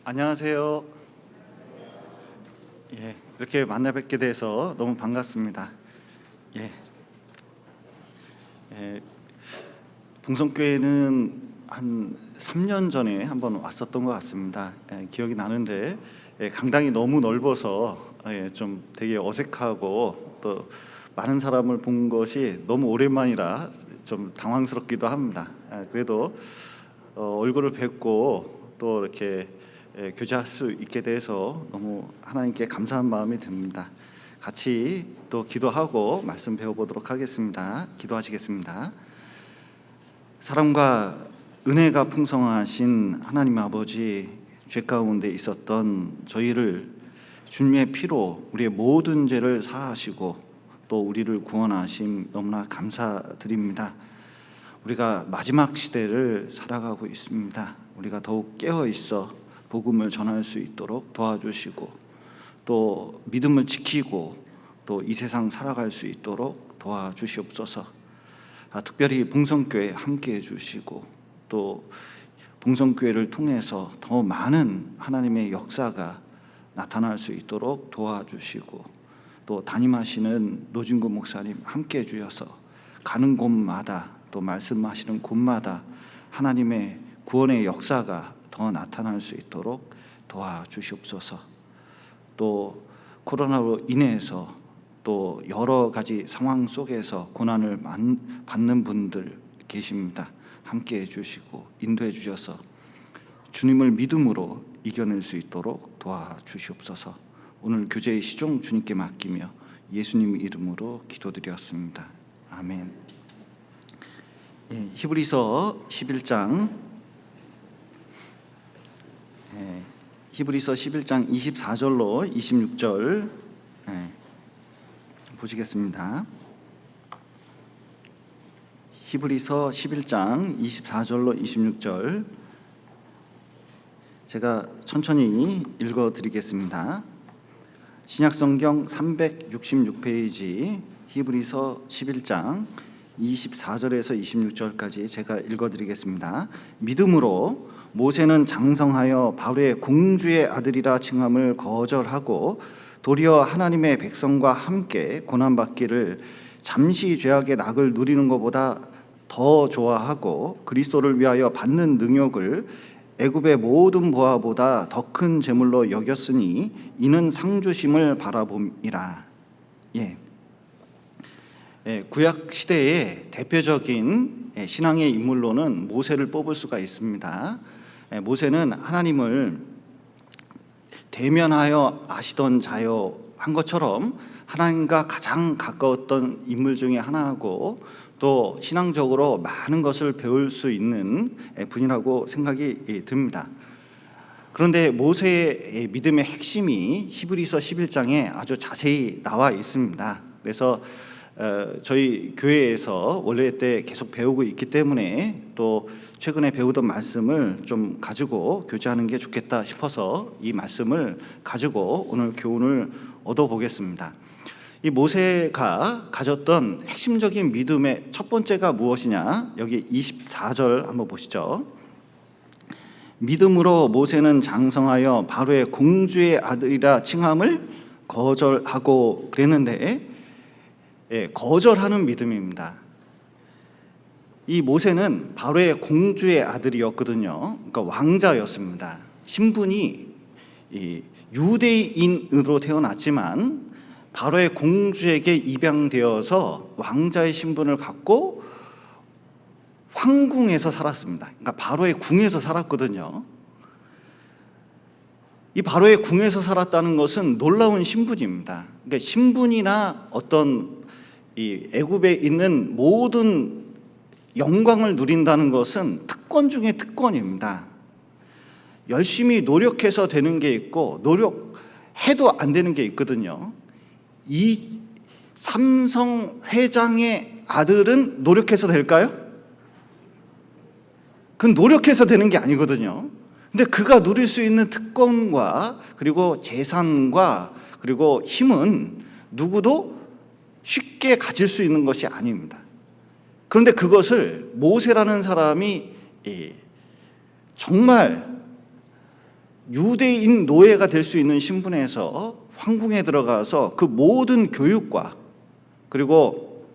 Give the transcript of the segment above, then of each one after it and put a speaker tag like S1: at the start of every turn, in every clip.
S1: 안녕하세요. 이렇게 만나 뵙게 돼서 너무 반갑습니다. 예, 예, 봉성교회는 한 3년 전에 한번 왔었던 것 같습니다. 기억이 나는데 강당이 너무 넓어서 좀 되게 어색하고 또 많은 사람을 본 것이 너무 오랜만이라 좀 당황스럽기도 합니다. 그래도 얼굴을 뵙고 또 이렇게 교제할 수 있게 돼서 너무 하나님께 감사한 마음이 듭니다. 같이 또 기도하고 말씀 배워보도록 하겠습니다. 기도하시겠습니다. 사랑과 은혜가 풍성하신 하나님 아버지, 죄 가운데 있었던 저희를 주님의 피로 우리의 모든 죄를 사하시고 또 우리를 구원하심 너무나 감사드립니다. 우리가 마지막 시대를 살아가고 있습니다. 우리가 더욱 깨어 있어 복음을 전할 수 있도록 도와주시고 또 믿음을 지키고 또 이 세상 살아갈 수 있도록 도와주시옵소서. 특별히 봉성교회 함께 해주시고 또 봉성교회를 통해서 더 많은 하나님의 역사가 나타날 수 있도록 도와주시고 또 담임하시는 노진구 목사님 함께 해주셔서 가는 곳마다 또 말씀하시는 곳마다 하나님의 구원의 역사가 더 나타날 수 있도록 도와주시옵소서. 또 코로나로 인해서 또 여러 가지 상황 속에서 고난을 받는 분들 계십니다. 함께 해주시고 인도해 주셔서 주님을 믿음으로 이겨낼 수 있도록 도와주시옵소서. 오늘 교제의 시종 주님께 맡기며 예수님 이름으로 기도드렸습니다. 아멘. 히브리서 11장 히브리서 11장 24절로 26절 보시겠습니다. 히브리서 11장 24절로 26절 제가 천천히 읽어드리겠습니다. 신약성경 366페이지 히브리서 11장 24절에서 26절까지 제가 읽어드리겠습니다. 믿음으로 모세는 장성하여 바로의 공주의 아들이라 칭함을 거절하고 도리어 하나님의 백성과 함께 고난받기를 잠시 죄악의 낙을 누리는 것보다 더 좋아하고 그리스도를 위하여 받는 능욕을 애굽의 모든 보화보다 더 큰 재물로 여겼으니 이는 상주심을 바라봄이라. 구약 시대의 대표적인 신앙의 인물로는 모세를 뽑을 수가 있습니다. 모세는 하나님을 대면하여 아시던 자요 한 것처럼 하나님과 가장 가까웠던 인물 중에 하나고 또 신앙적으로 많은 것을 배울 수 있는 분이라고 생각이 듭니다. 그런데 모세의 믿음의 핵심이 히브리서 11장에 아주 자세히 나와 있습니다. 그래서 저희 교회에서 원래 때 계속 배우고 있기 때문에 또 최근에 배우던 말씀을 좀 가지고 교제하는 게 좋겠다 싶어서 이 말씀을 가지고 오늘 교훈을 얻어보겠습니다. 이 모세가 가졌던 핵심적인 믿음의 첫 번째가 무엇이냐? 여기 24절 한번 보시죠. 믿음으로 모세는 장성하여 바로의 공주의 아들이라 칭함을 거절하고 그랬는데 거절하는 믿음입니다. 이 모세는 바로의 공주의 아들이었거든요. 그러니까 왕자였습니다. 신분이 유대인으로 태어났지만 바로의 공주에게 입양되어서 왕자의 신분을 갖고 황궁에서 살았습니다. 그러니까 바로의 궁에서 살았거든요. 이 바로의 궁에서 살았다는 것은 놀라운 신분입니다. 그러니까 신분이나 어떤 이 애굽에 있는 모든 영광을 누린다는 것은 특권 중에 특권입니다. 열심히 노력해서 되는 게 있고 노력해도 안 되는 게 있거든요. 이 삼성 회장의 아들은 노력해서 될까요? 그건 노력해서 되는 게 아니거든요. 근데 그가 누릴 수 있는 특권과 그리고 재산과 그리고 힘은 누구도 쉽게 가질 수 있는 것이 아닙니다. 그런데 그것을 모세라는 사람이 정말 유대인 노예가 될 수 있는 신분에서 황궁에 들어가서 그 모든 교육과 그리고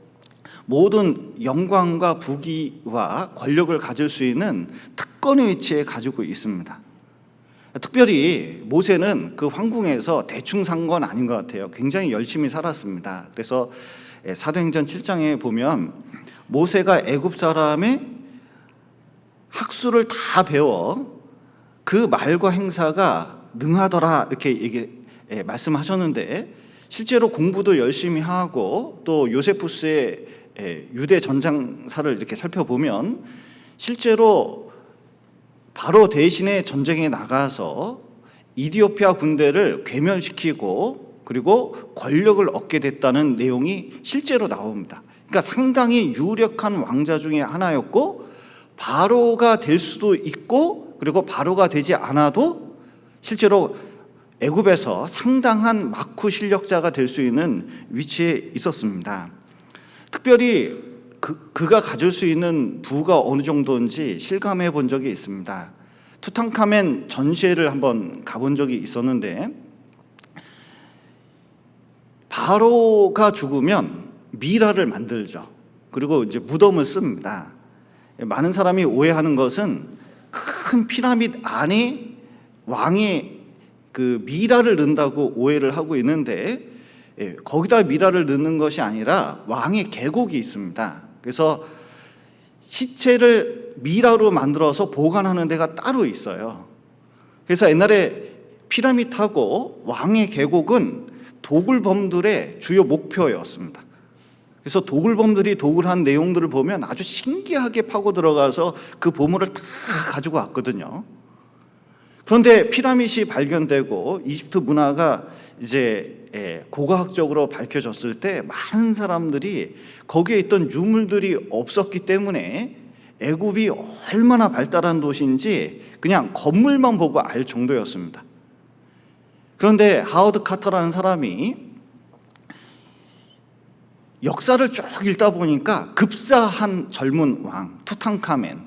S1: 모든 영광과 부귀와 권력을 가질 수 있는 특권의 위치에 가지고 있습니다. 특별히 모세는 그 황궁에서 대충 산 건 아닌 것 같아요. 굉장히 열심히 살았습니다. 그래서 사도행전 7장에 보면 모세가 애굽 사람의 학수를 다 배워 그 말과 행사가 능하더라 이렇게 말씀하셨는데, 실제로 공부도 열심히 하고 또 요세푸스의 유대 전장사를 이렇게 살펴보면 실제로 바로 대신에 전쟁에 나가서 이디오피아 군대를 괴멸시키고 그리고 권력을 얻게 됐다는 내용이 실제로 나옵니다. 그러니까 상당히 유력한 왕자 중에 하나였고, 바로가 될 수도 있고 그리고 바로가 되지 않아도 실제로 애굽에서 상당한 막후 실력자가 될 수 있는 위치에 있었습니다. 특별히 그가 가질 수 있는 부가 어느 정도인지 실감해 본 적이 있습니다. 투탕카멘 전시회를 한번 가본 적이 있었는데, 바로가 죽으면 미라를 만들죠. 그리고 이제 무덤을 씁니다. 많은 사람이 오해하는 것은 큰 피라미드 안에 왕의 그 미라를 넣는다고 오해를 하고 있는데, 거기다 미라를 넣는 것이 아니라 왕의 계곡이 있습니다. 그래서 시체를 미라로 만들어서 보관하는 데가 따로 있어요. 그래서 옛날에 피라미드하고 왕의 계곡은 도굴범들의 주요 목표였습니다. 그래서 도굴범들이 도굴한 내용들을 보면 아주 신기하게 파고 들어가서 그 보물을 다 가지고 왔거든요. 그런데 피라미드이 발견되고 이집트 문화가 이제 고고학적으로 밝혀졌을 때 많은 사람들이 거기에 있던 유물들이 없었기 때문에 애굽이 얼마나 발달한 도시인지 그냥 건물만 보고 알 정도였습니다. 그런데 하워드 카터라는 사람이 역사를 쭉 읽다 보니까 급사한 젊은 왕 투탕카멘,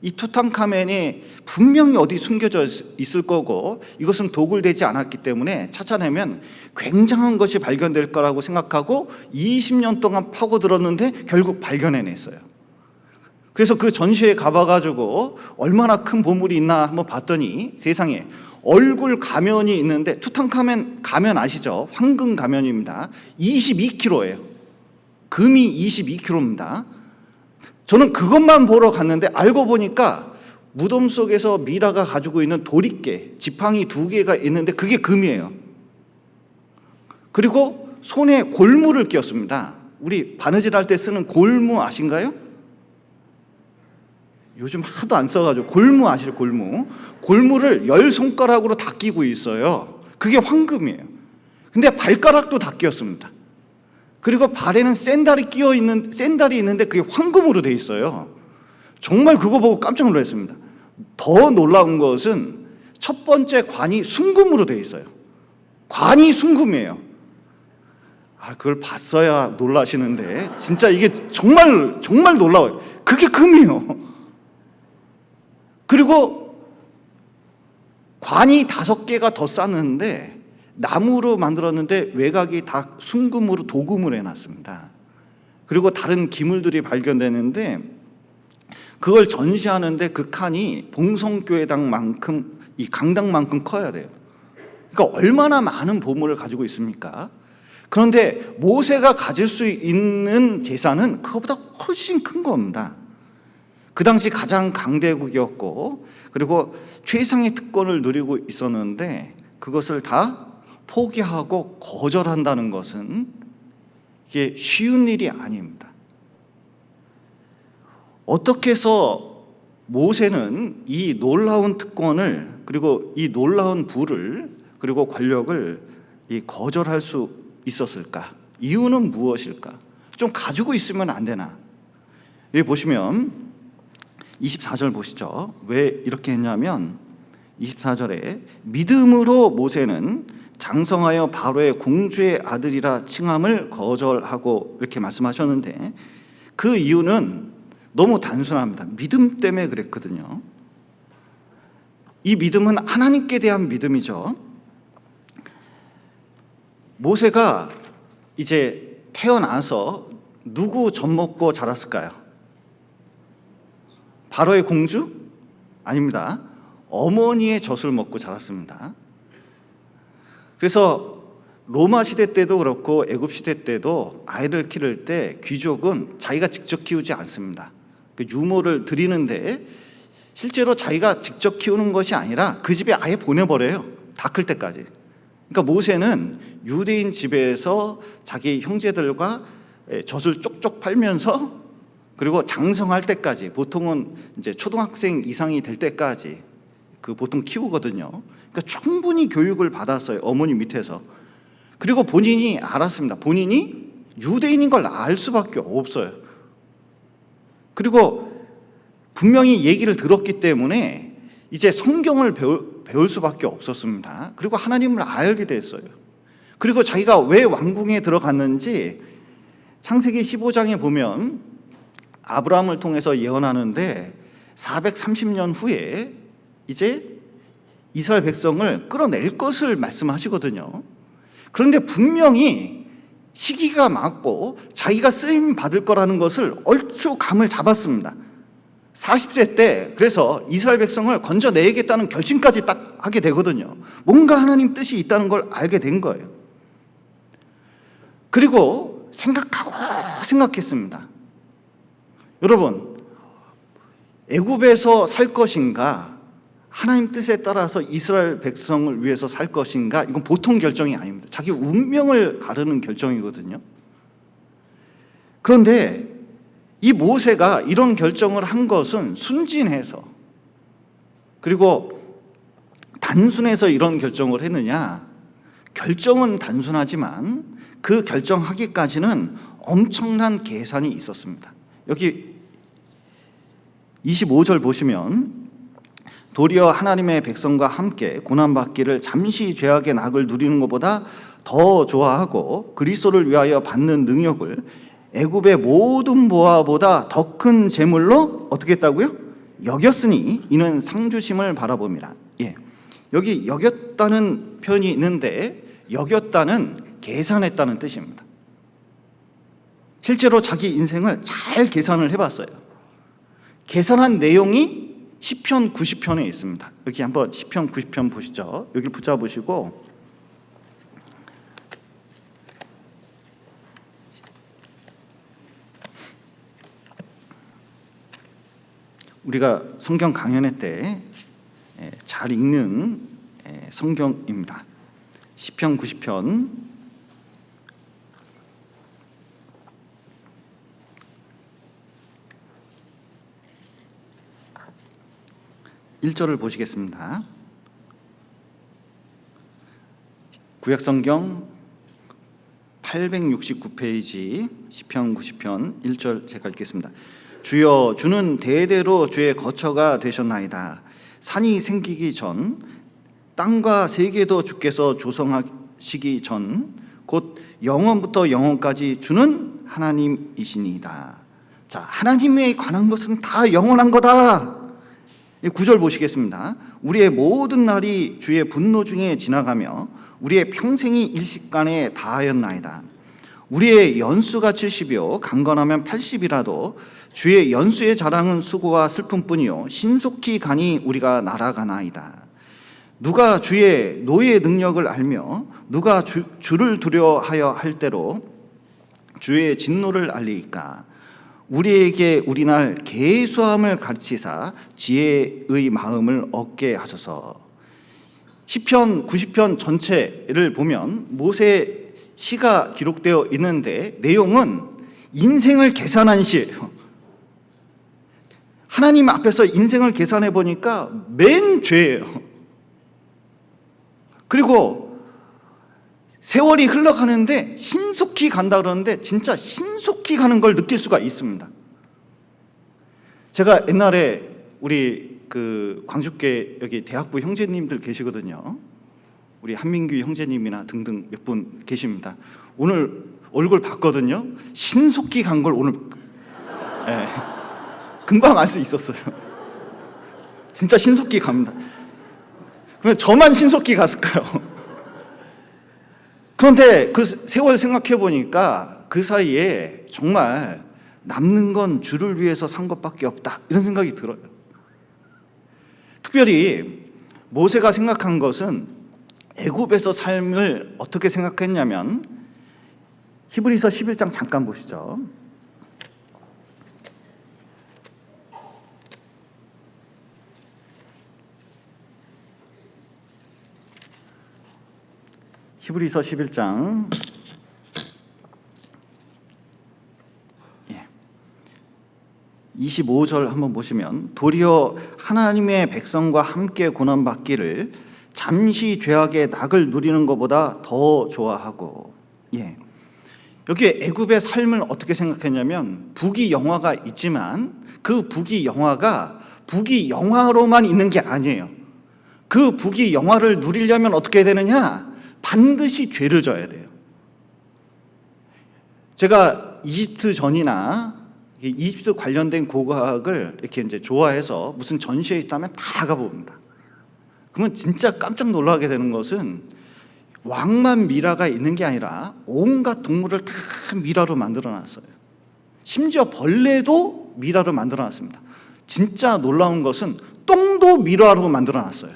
S1: 이 투탕카멘이 분명히 어디 숨겨져 있을 거고 이것은 도굴되지 않았기 때문에 찾아내면 굉장한 것이 발견될 거라고 생각하고 20년 동안 파고들었는데 결국 발견해냈어요. 그래서 그 전시회에 가봐가지고 얼마나 큰 보물이 있나 한번 봤더니 세상에 얼굴 가면이 있는데, 투탕카멘 가면 아시죠? 황금 가면입니다. 22kg예요. 금이 22kg입니다. 저는 그것만 보러 갔는데 알고 보니까 무덤 속에서 미라가 가지고 있는 도리깨, 지팡이 2개가 있는데 그게 금이에요. 그리고 손에 골무를 꼈습니다. 우리 바느질 할 때 쓰는 골무 아신가요? 요즘 하도 안 써가지고 골무 아시죠? 골무. 골무를 10손가락으로 다 끼고 있어요. 그게 황금이에요. 근데 발가락도 다 끼었습니다. 그리고 발에는 샌들이 있는데 그게 황금으로 돼 있어요. 정말 그거 보고 깜짝 놀랐습니다. 더 놀라운 것은 첫 번째 관이 순금으로 돼 있어요. 관이 순금이에요. 그걸 봤어야 놀라시는데 진짜 이게 정말 놀라워요. 그게 금이에요. 그리고 관이 5개가 더 쌓는데 나무로 만들었는데 외곽이 다 순금으로 도금을 해놨습니다. 그리고 다른 기물들이 발견되는데 그걸 전시하는데 그 칸이 봉성교회당만큼, 이 강당만큼 커야 돼요. 그러니까 얼마나 많은 보물을 가지고 있습니까? 그런데 모세가 가질 수 있는 재산은 그것보다 훨씬 큰 겁니다. 그 당시 가장 강대국이었고 그리고 최상의 특권을 누리고 있었는데 그것을 다 포기하고 거절한다는 것은 이게 쉬운 일이 아닙니다. 어떻게 해서 모세는 이 놀라운 특권을 그리고 이 놀라운 부를 그리고 권력을 거절할 수 있었을까? 이유는 무엇일까? 좀 가지고 있으면 안 되나? 여기 보시면 24절 보시죠. 왜 이렇게 했냐면 24절에 믿음으로 모세는 장성하여 바로의 공주의 아들이라 칭함을 거절하고 이렇게 말씀하셨는데 그 이유는 너무 단순합니다. 믿음 때문에 그랬거든요. 이 믿음은 하나님께 대한 믿음이죠. 모세가 이제 태어나서 누구 젖 먹고 자랐을까요? 바로의 공주? 아닙니다. 어머니의 젖을 먹고 자랐습니다. 그래서 로마 시대 때도 그렇고 애굽 시대 때도 아이를 기를 때 귀족은 자기가 직접 키우지 않습니다. 그 유모를 드리는데 실제로 자기가 직접 키우는 것이 아니라 그 집에 아예 보내버려요. 다 클 때까지. 그러니까 모세는 유대인 집에서 자기 형제들과 젖을 쪽쪽 빨면서 그리고 장성할 때까지, 보통은 이제 초등학생 이상이 될 때까지 그 보통 키우거든요. 그러니까 충분히 교육을 받았어요. 어머니 밑에서. 그리고 본인이 알았습니다. 본인이 유대인인 걸 알 수밖에 없어요. 그리고 분명히 얘기를 들었기 때문에 이제 성경을 배울 수밖에 없었습니다. 그리고 하나님을 알게 됐어요. 그리고 자기가 왜 왕궁에 들어갔는지 창세기 15장에 보면 아브라함을 통해서 예언하는데 430년 후에 이제 이스라엘 백성을 끌어낼 것을 말씀하시거든요. 그런데 분명히 시기가 맞고 자기가 쓰임 받을 거라는 것을 얼추 감을 잡았습니다. 40세 때 그래서 이스라엘 백성을 건져내야겠다는 결심까지 딱 하게 되거든요. 뭔가 하나님 뜻이 있다는 걸 알게 된 거예요. 그리고 생각했습니다. 여러분, 애굽에서 살 것인가, 하나님 뜻에 따라서 이스라엘 백성을 위해서 살 것인가, 이건 보통 결정이 아닙니다. 자기 운명을 가르는 결정이거든요. 그런데 이 모세가 이런 결정을 한 것은 순진해서, 그리고 단순해서 이런 결정을 했느냐? 결정은 단순하지만 그 결정하기까지는 엄청난 계산이 있었습니다. 여기 25절 보시면 도리어 하나님의 백성과 함께 고난받기를 잠시 죄악의 낙을 누리는 것보다 더 좋아하고 그리스도를 위하여 받는 능력을 애굽의 모든 보화보다 더 큰 재물로 어떻게 했다고요? 여겼으니 이는 상주심을 바라봅니다. 예, 여기 여겼다는 표현이 있는데 여겼다는 계산했다는 뜻입니다. 실제로 자기 인생을 잘 계산을 해봤어요. 계산한 내용이 시편 90편에 있습니다. 여기 한번 시편 90편 보시죠. 여기를 붙잡으시고 우리가 성경 강연회 때 잘 읽는 성경입니다. 시편 90편 1절을 보시겠습니다. 구약성경 869페이지 시편 90편 1절 제가 읽겠습니다. 주여, 주는 대대로 주의 거처가 되셨나이다. 산이 생기기 전, 땅과 세계도 주께서 조성하시기 전, 곧 영원부터 영원까지 주는 하나님이시니이다. 자, 하나님에 관한 것은 다 영원한 거다. 9절 보시겠습니다. 우리의 모든 날이 주의 분노 중에 지나가며 우리의 평생이 일식간에 다하였나이다. 우리의 연수가 70이요 강건하면 80이라도 주의 연수의 자랑은 수고와 슬픔뿐이요 신속히 가니 우리가 날아가나이다. 누가 주의 노예의 능력을 알며 누가 주를 두려워하여 할 때로 주의 진노를 알리이까. 우리에게 우리날 계수함을 가르치사 지혜의 마음을 얻게 하소서. 시편 90편 전체를 보면 모세 시가 기록되어 있는데 내용은 인생을 계산한 시예요. 하나님 앞에서 인생을 계산해 보니까 맨 죄예요. 그리고 세월이 흘러가는데 신속히 간다 그러는데 진짜 신속히 가는 걸 느낄 수가 있습니다. 제가 옛날에 우리 그 광주께 여기 대학부 형제님들 계시거든요. 우리 한민규 형제님이나 등등 몇 분 계십니다. 오늘 얼굴 봤거든요. 신속히 간 걸 오늘 금방 알 수 있었어요. 진짜 신속히 갑니다. 그럼 저만 신속히 갔을까요? 그런데 그 세월 생각해 보니까 그 사이에 정말 남는 건 주를 위해서 산 것밖에 없다, 이런 생각이 들어요. 특별히 모세가 생각한 것은 애굽에서 삶을 어떻게 생각했냐면, 히브리서 11장 잠깐 보시죠. 히브리서 11장 25절 한번 보시면, 도리어 하나님의 백성과 함께 고난받기를 잠시 죄악의 낙을 누리는 것보다 더 좋아하고. 여기 애굽의 삶을 어떻게 생각했냐면, 부귀영화가 있지만 그 부귀영화가 부귀영화로만 있는 게 아니에요. 그 부귀영화를 누리려면 어떻게 해야 되느냐? 반드시 죄를 져야 돼요. 제가 이집트 전이나 이집트 관련된 고고학을 이렇게 이제 좋아해서 무슨 전시회 있다면 다 가봅니다. 그러면 진짜 깜짝 놀라게 되는 것은, 왕만 미라가 있는 게 아니라 온갖 동물을 다 미라로 만들어 놨어요. 심지어 벌레도 미라로 만들어 놨습니다. 진짜 놀라운 것은 똥도 미라로 만들어 놨어요.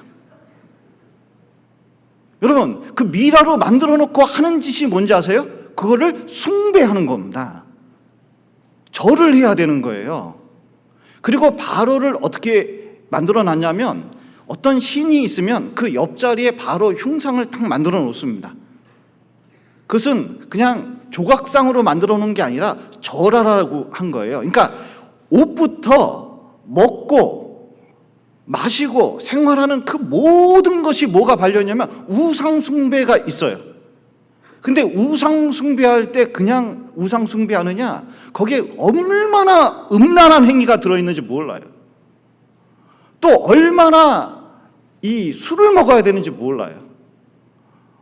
S1: 여러분, 그 미라로 만들어 놓고 하는 짓이 뭔지 아세요? 그거를 숭배하는 겁니다. 절을 해야 되는 거예요. 그리고 바로를 어떻게 만들어 놨냐면, 어떤 신이 있으면 그 옆자리에 바로 흉상을 딱 만들어 놓습니다. 그것은 그냥 조각상으로 만들어 놓은 게 아니라 절하라고 한 거예요. 그러니까 옷부터 먹고 마시고 생활하는 그 모든 것이 뭐가 발려있냐면 우상 숭배가 있어요. 근데 우상 숭배할 때 그냥 우상 숭배하느냐, 거기에 얼마나 음란한 행위가 들어있는지 몰라요. 또 얼마나 이 술을 먹어야 되는지 몰라요.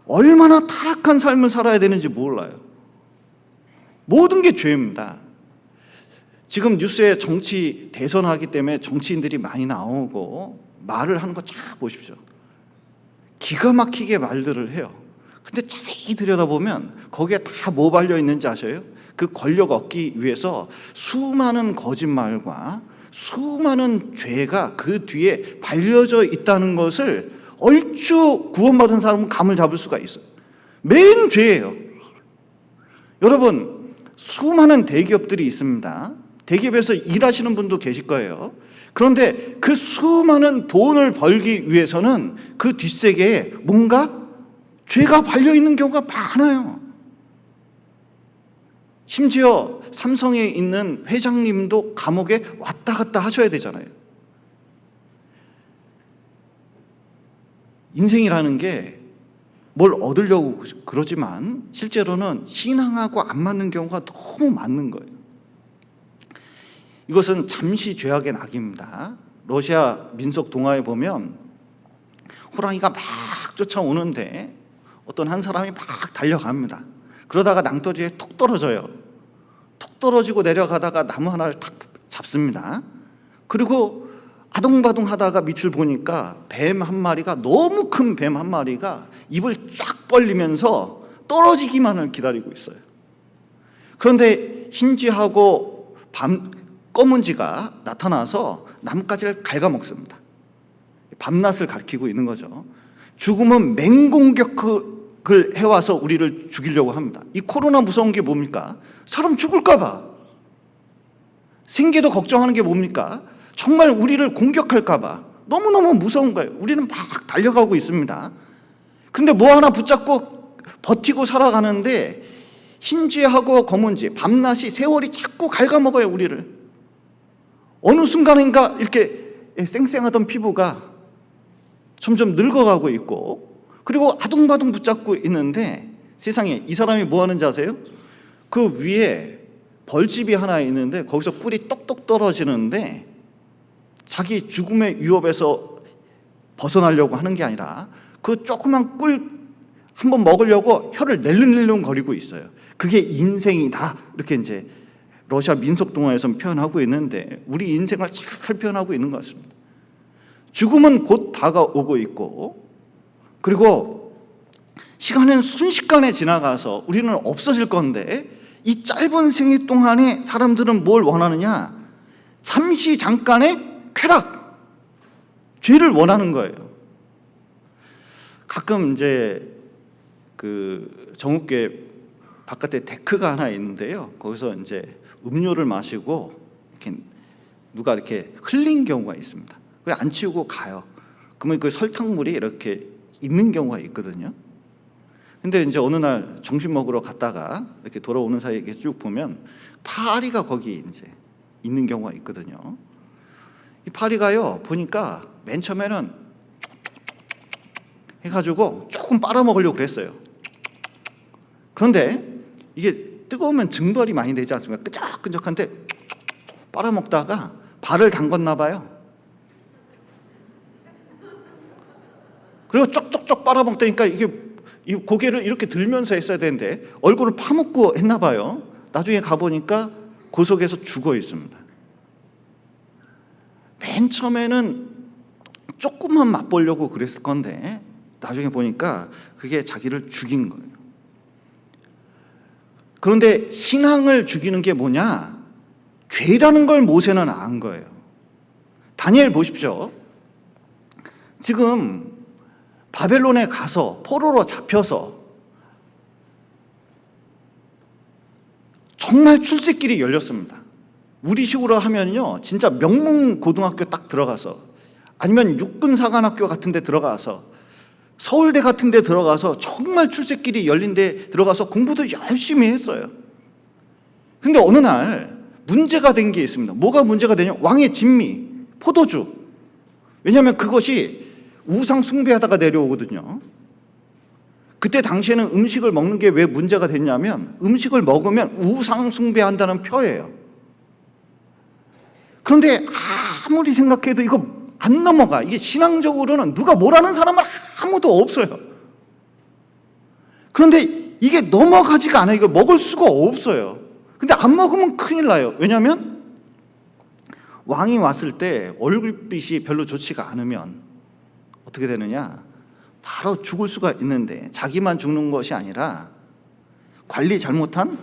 S1: 얼마나 타락한 삶을 살아야 되는지 몰라요. 모든 게 죄입니다. 지금 뉴스에 정치 대선하기 때문에 정치인들이 많이 나오고 말을 하는 거 쫙 보십시오. 기가 막히게 말들을 해요. 근데 자세히 들여다보면 거기에 다 뭐 발려 있는지 아셔요? 그 권력 얻기 위해서 수많은 거짓말과 수많은 죄가 그 뒤에 발려져 있다는 것을 얼추 구원받은 사람은 감을 잡을 수가 있어요. 맨 죄예요. 여러분, 수많은 대기업들이 있습니다. 대기업에서 일하시는 분도 계실 거예요. 그런데 그 수많은 돈을 벌기 위해서는 그 뒷세계에 뭔가 죄가 발려있는 경우가 많아요. 심지어 삼성에 있는 회장님도 감옥에 왔다 갔다 하셔야 되잖아요. 인생이라는 게 뭘 얻으려고 그러지만 실제로는 신앙하고 안 맞는 경우가 너무 많은 거예요. 이것은 잠시 죄악의 낙입니다. 러시아 민속 동화에 보면 호랑이가 막 쫓아오는데 어떤 한 사람이 막 달려갑니다. 그러다가 낭떠러지에 툭 떨어져요. 툭 떨어지고 내려가다가 나무 하나를 탁 잡습니다. 그리고 아둥바둥 하다가 밑을 보니까 뱀 한 마리가, 너무 큰 뱀 한 마리가 입을 쫙 벌리면서 떨어지기만을 기다리고 있어요. 그런데 흰쥐하고 검은쥐가 나타나서 나뭇가지를 갉아먹습니다. 밤낮을 가리키고 있는 거죠. 죽음은 맹공격을 해와서 우리를 죽이려고 합니다. 이 코로나 무서운 게 뭡니까? 사람 죽을까 봐. 생계도 걱정하는 게 뭡니까? 정말 우리를 공격할까 봐. 너무너무 무서운 거예요. 우리는 막 달려가고 있습니다. 근데 뭐 하나 붙잡고 버티고 살아가는데 흰쥐하고 검은쥐, 밤낮이, 세월이 자꾸 갉아먹어요, 우리를. 어느 순간인가 이렇게 쌩쌩하던 피부가 점점 늙어가고 있고, 그리고 아둥바둥 붙잡고 있는데 세상에 이 사람이 뭐 하는지 아세요? 그 위에 벌집이 하나 있는데 거기서 꿀이 똑똑 떨어지는데 자기 죽음의 위협에서 벗어나려고 하는 게 아니라 그 조그만 꿀 한번 먹으려고 혀를 낼름낼름 거리고 있어요. 그게 인생이다, 이렇게 이제 러시아 민속 동화에서 표현하고 있는데 우리 인생을 잘 표현하고 있는 것 같습니다. 죽음은 곧 다가오고 있고 그리고 시간은 순식간에 지나가서 우리는 없어질 건데 이 짧은 생애 동안에 사람들은 뭘 원하느냐? 잠시 잠깐의 쾌락, 죄를 원하는 거예요. 가끔 이제 그 정읍교회 바깥에 데크가 하나 있는데요. 거기서 이제 음료를 마시고 이렇게 누가 이렇게 흘린 경우가 있습니다. 그래 안 치우고 가요. 그러면 그 설탕물이 이렇게 있는 경우가 있거든요. 근데 이제 어느 날 점심 먹으러 갔다가 이렇게 돌아오는 사이에 이렇게 쭉 보면 파리가 거기 이제 있는 경우가 있거든요. 이 파리가요 보니까 맨 처음에는 해가지고 조금 빨아먹으려고 그랬어요. 그런데 이게 뜨거우면 증발이 많이 되지 않습니까? 끈적끈적한데 빨아먹다가 발을 담궜나 봐요. 그리고 쪽쪽쪽 빨아먹다니까 이게 이 고개를 이렇게 들면서 했어야 되는데 얼굴을 파묻고 했나 봐요. 나중에 가보니까 그 속에서 죽어 있습니다. 맨 처음에는 조금만 맛보려고 그랬을 건데 나중에 보니까 그게 자기를 죽인 거예요. 그런데 신앙을 죽이는 게 뭐냐? 죄라는 걸 모세는 안 거예요. 다니엘 보십시오. 지금 바벨론에 가서 포로로 잡혀서 정말 출세길이 열렸습니다. 우리식으로 하면요 진짜 명문 고등학교 딱 들어가서 아니면 육군사관학교 같은 데 들어가서 서울대 같은 데 들어가서 정말 출세길이 열린 데 들어가서 공부도 열심히 했어요. 근데 어느 날 문제가 된 게 있습니다. 뭐가 문제가 되냐? 왕의 진미, 포도주. 왜냐하면 그것이 우상 숭배하다가 내려오거든요. 그때 당시에는 음식을 먹는 게 왜 문제가 됐냐면 음식을 먹으면 우상 숭배한다는 표예요. 그런데 아무리 생각해도 이거 안 넘어가. 이게 신앙적으로는 누가 뭐라는 사람은 아무도 없어요. 그런데 이게 넘어가지가 않아요. 이거 먹을 수가 없어요. 근데 안 먹으면 큰일 나요. 왜냐하면 왕이 왔을 때 얼굴빛이 별로 좋지가 않으면 어떻게 되느냐? 바로 죽을 수가 있는데 자기만 죽는 것이 아니라 관리 잘못한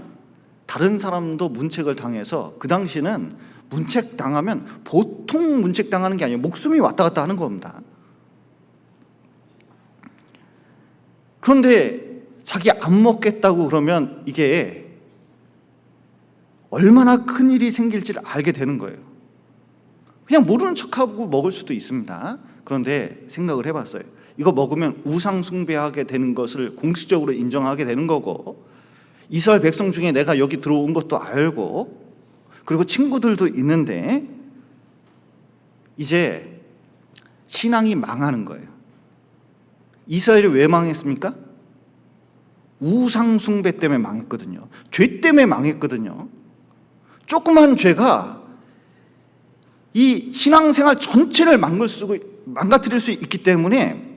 S1: 다른 사람도 문책을 당해서 그 당시는 문책 당하면 보통 문책 당하는 게 아니에요. 목숨이 왔다 갔다 하는 겁니다. 그런데 자기 안 먹겠다고 그러면 이게 얼마나 큰 일이 생길지를 알게 되는 거예요. 그냥 모르는 척하고 먹을 수도 있습니다. 그런데 생각을 해봤어요. 이거 먹으면 우상 숭배하게 되는 것을 공식적으로 인정하게 되는 거고 이스라엘 백성 중에 내가 여기 들어온 것도 알고 그리고 친구들도 있는데 이제 신앙이 망하는 거예요. 이스라엘이 왜 망했습니까? 우상 숭배 때문에 망했거든요. 죄 때문에 망했거든요. 조그만 죄가 이 신앙생활 전체를 망가뜨릴 수 있기 때문에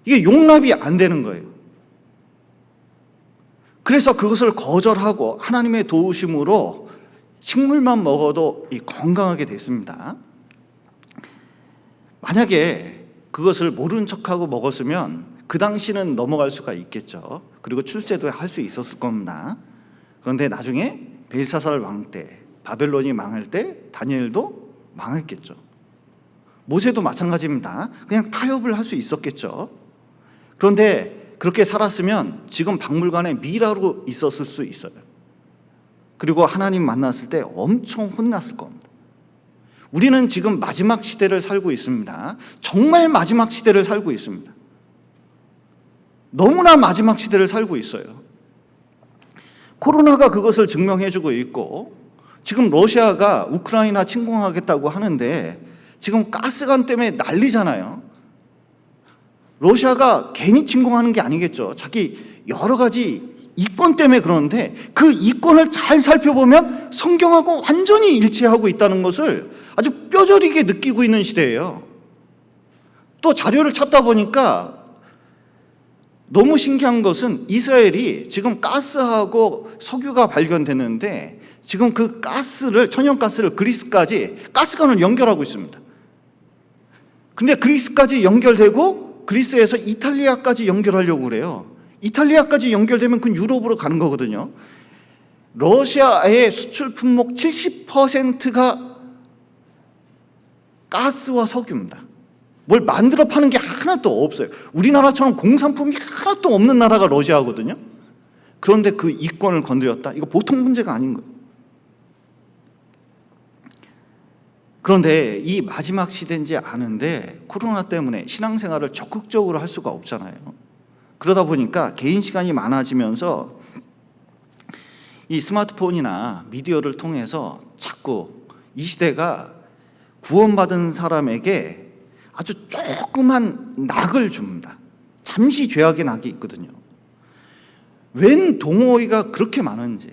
S1: 이게 용납이 안 되는 거예요. 그래서 그것을 거절하고 하나님의 도우심으로 식물만 먹어도 건강하게 됐습니다. 만약에 그것을 모른 척하고 먹었으면 그 당시는 넘어갈 수가 있겠죠. 그리고 출세도 할 수 있었을 겁니다. 그런데 나중에 벨사살 왕 때 바벨론이 망할 때 다니엘도 망했겠죠. 모세도 마찬가지입니다. 그냥 타협을 할 수 있었겠죠. 그런데 그렇게 살았으면 지금 박물관에 미라로 있었을 수 있어요. 그리고 하나님 만났을 때 엄청 혼났을 겁니다. 우리는 지금 마지막 시대를 살고 있습니다. 정말 마지막 시대를 살고 있습니다. 너무나 마지막 시대를 살고 있어요. 코로나가 그것을 증명해주고 있고 지금 러시아가 우크라이나 침공하겠다고 하는데 지금 가스관 때문에 난리잖아요. 러시아가 괜히 침공하는 게 아니겠죠. 자기 여러 가지 이권 때문에 그러는데 그 이권을 잘 살펴보면 성경하고 완전히 일치하고 있다는 것을 아주 뼈저리게 느끼고 있는 시대예요. 또 자료를 찾다 보니까 너무 신기한 것은 이스라엘이 지금 가스하고 석유가 발견됐는데 지금 그 가스를 천연가스를 그리스까지 가스관을 연결하고 있습니다. 근데 그리스까지 연결되고 그리스에서 이탈리아까지 연결하려고 그래요. 이탈리아까지 연결되면 그건 유럽으로 가는 거거든요. 러시아의 수출 품목 70%가 가스와 석유입니다. 뭘 만들어 파는 게 하나도 없어요. 우리나라처럼 공산품이 하나도 없는 나라가 러시아거든요. 그런데 그 이권을 건드렸다? 이거 보통 문제가 아닌 거예요. 그런데 이 마지막 시대인지 아는데 코로나 때문에 신앙생활을 적극적으로 할 수가 없잖아요. 그러다 보니까 개인 시간이 많아지면서 이 스마트폰이나 미디어를 통해서 자꾸 이 시대가 구원받은 사람에게 아주 조그만 낙을 줍니다. 잠시 죄악의 낙이 있거든요. 웬 동호회가 그렇게 많은지,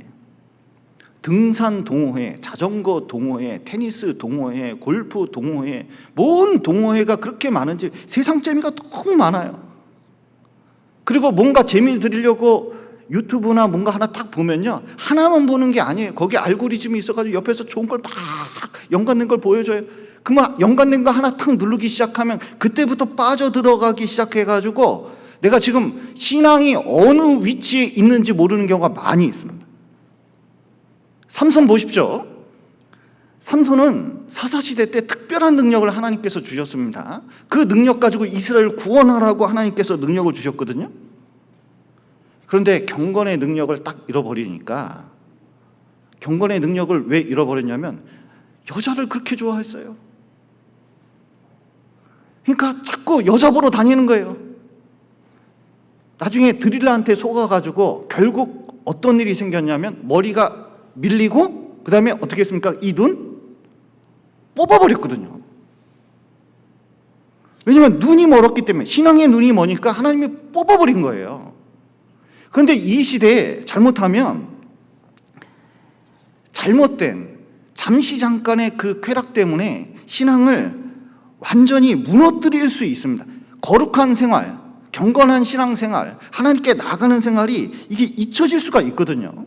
S1: 등산 동호회, 자전거 동호회, 테니스 동호회, 골프 동호회, 뭔 동호회가 그렇게 많은지 세상 재미가 너무 많아요. 그리고 뭔가 재미를 드리려고 유튜브나 뭔가 하나 딱 보면요, 하나만 보는 게 아니에요. 거기 알고리즘이 있어가지고 옆에서 좋은 걸 막 연관된 걸 보여줘요. 그러면 연관된 거 하나 탁 누르기 시작하면 그때부터 빠져들어가기 시작해가지고 내가 지금 신앙이 어느 위치에 있는지 모르는 경우가 많이 있습니다. 삼손 보십시오. 삼손은 사사시대 때 특별한 능력을 하나님께서 주셨습니다. 그 능력 가지고 이스라엘을 구원하라고 하나님께서 능력을 주셨거든요. 그런데 경건의 능력을 딱 잃어버리니까, 경건의 능력을 왜 잃어버렸냐면 여자를 그렇게 좋아했어요. 그러니까 자꾸 여자 보러 다니는 거예요. 나중에 드릴라한테 속아가지고 결국 어떤 일이 생겼냐면 머리가 밀리고 그 다음에 어떻게 했습니까? 이 눈 뽑아버렸거든요. 왜냐하면 눈이 멀었기 때문에, 신앙의 눈이 머니까 하나님이 뽑아버린 거예요. 그런데 이 시대에 잘못하면 잘못된 잠시 잠깐의 그 쾌락 때문에 신앙을 완전히 무너뜨릴 수 있습니다. 거룩한 생활, 경건한 신앙생활, 하나님께 나아가는 생활이 이게 잊혀질 수가 있거든요.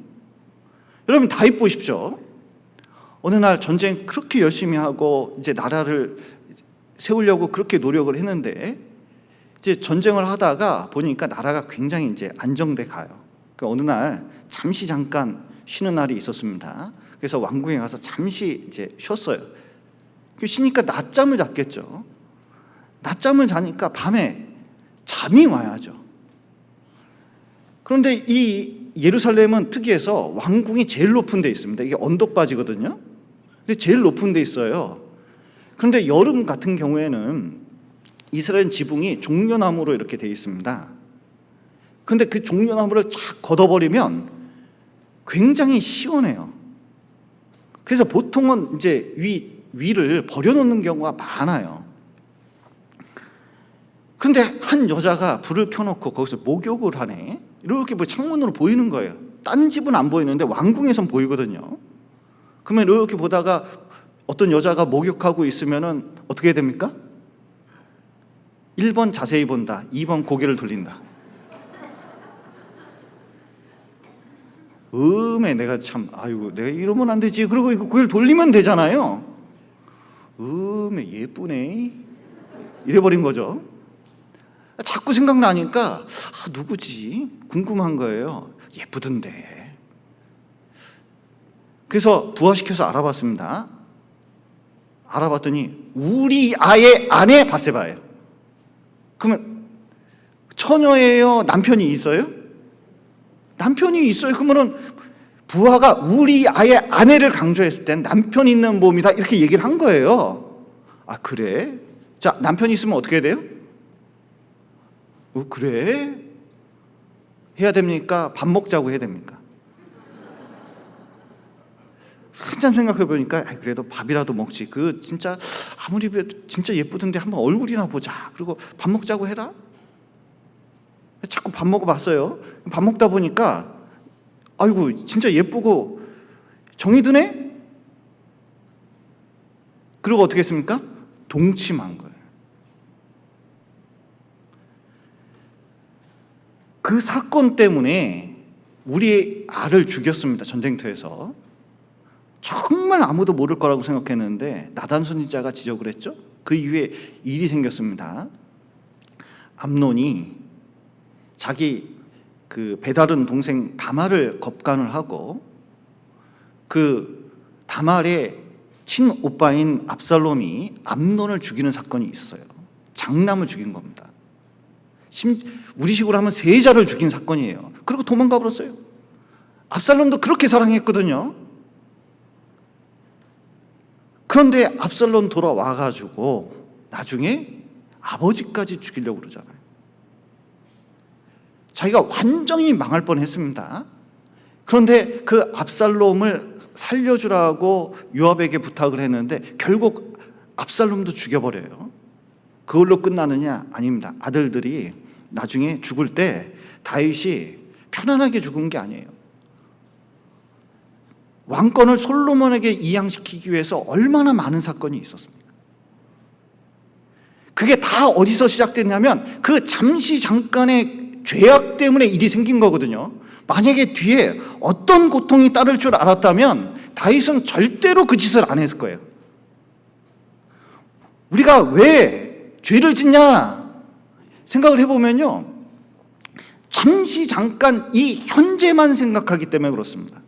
S1: 여러분 다윗 보십시오. 어느 날 전쟁 그렇게 열심히 하고 이제 나라를 세우려고 그렇게 노력을 했는데 이제 전쟁을 하다가 보니까 나라가 굉장히 이제 안정돼 가요. 그러니까 어느 날 잠시 잠깐 쉬는 날이 있었습니다. 그래서 왕궁에 가서 잠시 이제 쉬었어요. 쉬니까 낮잠을 잤겠죠. 낮잠을 자니까 밤에 잠이 와야죠. 그런데 이 예루살렘은 특이해서 왕궁이 제일 높은 데 있습니다. 이게 언덕바지거든요. 근데 제일 높은 데 있어요. 그런데 여름 같은 경우에는 이스라엘 지붕이 종려나무로 이렇게 돼 있습니다. 그런데 그 종려나무를 쫙 걷어버리면 굉장히 시원해요. 그래서 보통은 이제 위를 버려놓는 경우가 많아요. 그런데 한 여자가 불을 켜놓고 거기서 목욕을 하네. 이렇게 뭐 창문으로 보이는 거예요. 딴 집은 안 보이는데 왕궁에선 보이거든요. 그러면 이렇게 보다가 어떤 여자가 목욕하고 있으면은 어떻게 됩니까? 1번 자세히 본다, 2번 고개를 돌린다. 내가 참, 아이고, 내가 이러면 안 되지. 그리고 이거 고개를 돌리면 되잖아요. 예쁘네. 이래버린 거죠. 자꾸 생각나니까 누구지? 궁금한 거예요. 예쁘던데. 그래서 부화시켜서 알아봤습니다. 알아봤더니 우리 아의 아내 바세바예요. 그러면 처녀예요? 남편이 있어요? 남편이 있어요. 그러면은 부하가 우리 아의 아내를 강조했을 땐 남편 있는 몸이다 이렇게 얘기를 한 거예요. 아 그래? 자, 남편이 있으면 어떻게 돼요? 그래? 해야 됩니까? 밥 먹자고 해야 됩니까? 한참 생각해 보니까 그래도 밥이라도 먹지. 그 진짜 아무리 봐도 진짜 예쁘던데 한번 얼굴이나 보자. 그리고 밥 먹자고 해라. 자꾸 밥 먹어봤어요. 밥 먹다 보니까 아이고 진짜 예쁘고 정이 드네. 그리고 어떻게 했습니까? 동침한 거예요. 그 사건 때문에 우리의 알을 죽였습니다. 전쟁터에서. 정말 아무도 모를 거라고 생각했는데 나단 선지자가 지적을 했죠. 그 이후에 일이 생겼습니다. 암논이 자기 그 배다른 동생 다말을 겁간을 하고 그 다말의 친오빠인 압살롬이 암논을 죽이는 사건이 있어요. 장남을 죽인 겁니다. 우리식으로 하면 세자를 죽인 사건이에요. 그리고 도망가 버렸어요. 압살롬도 그렇게 사랑했거든요. 그런데 압살롬 돌아와가지고 나중에 아버지까지 죽이려고 그러잖아요. 자기가 완전히 망할 뻔했습니다. 그런데 그 압살롬을 살려주라고 요압에게 부탁을 했는데 결국 압살롬도 죽여버려요. 그걸로 끝나느냐? 아닙니다. 아들들이 나중에 죽을 때 다윗이 편안하게 죽은 게 아니에요. 왕권을 솔로몬에게 이양시키기 위해서 얼마나 많은 사건이 있었습니까? 그게 다 어디서 시작됐냐면 그 잠시 잠깐의 죄악 때문에 일이 생긴 거거든요. 만약에 뒤에 어떤 고통이 따를 줄 알았다면 다윗은 절대로 그 짓을 안 했을 거예요. 우리가 왜 죄를 짓냐 생각을 해보면요, 잠시 잠깐 이 현재만 생각하기 때문에 그렇습니다.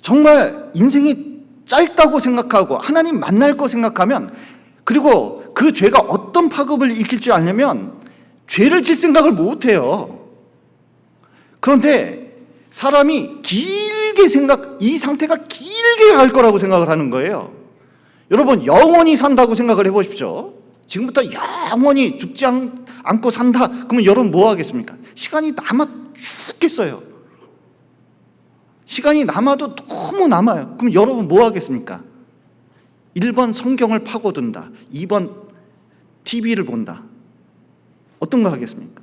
S1: 정말 인생이 짧다고 생각하고 하나님 만날 거 생각하면, 그리고 그 죄가 어떤 파급을 일으킬 줄 아냐면 죄를 질 생각을 못해요. 그런데 사람이 길게 이 상태가 길게 갈 거라고 생각을 하는 거예요. 여러분, 영원히 산다고 생각을 해보십시오. 지금부터 영원히 죽지 않고 산다. 그러면 여러분 뭐 하겠습니까? 시간이 남아 죽겠어요. 시간이 남아도 너무 남아요. 그럼 여러분 뭐 하겠습니까? 1번 성경을 파고든다. 2번 TV를 본다. 어떤 거 하겠습니까?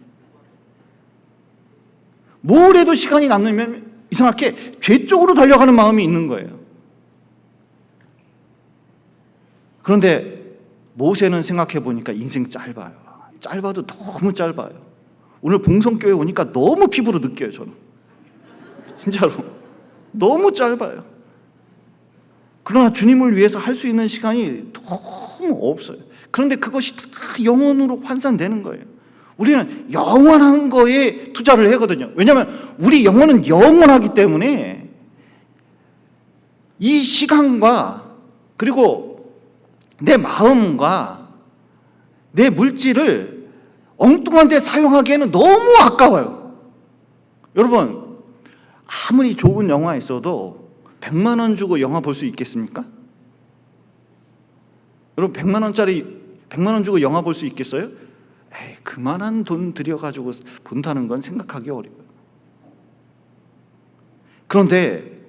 S1: 뭘 해도 시간이 남으면 이상하게 죄 쪽으로 달려가는 마음이 있는 거예요. 그런데 모세는 생각해 보니까 인생 짧아요. 짧아도 너무 짧아요. 오늘 봉성교회 오니까 너무 피부로 느껴요, 저는. 진짜로. 너무 짧아요. 그러나 주님을 위해서 할 수 있는 시간이 너무 없어요. 그런데 그것이 다 영원으로 환산되는 거예요. 우리는 영원한 거에 투자를 하거든요. 왜냐하면 우리 영혼은 영원하기 때문에 이 시간과 그리고 내 마음과 내 물질을 엉뚱한 데 사용하기에는 너무 아까워요. 여러분, 아무리 좋은 영화 있어도 100만 원 주고 영화 볼 수 있겠습니까? 여러분, 100만 원 주고 영화 볼 수 있겠어요? 에이, 그만한 돈 들여가지고 본다는 건 생각하기 어려워요. 그런데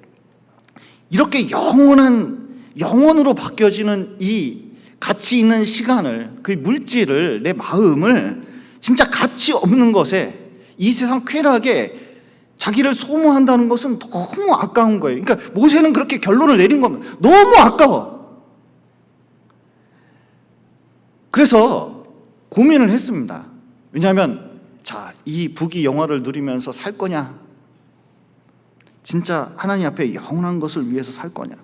S1: 이렇게 영원으로 바뀌어지는 이 가치 있는 시간을, 그 물질을, 내 마음을 진짜 가치 없는 것에, 이 세상 쾌락에 자기를 소모한다는 것은 너무 아까운 거예요. 그러니까 모세는 그렇게 결론을 내린 겁니다. 너무 아까워. 그래서 고민을 했습니다. 왜냐하면 이 부귀 영화를 누리면서 살 거냐, 진짜 하나님 앞에 영원한 것을 위해서 살 거냐.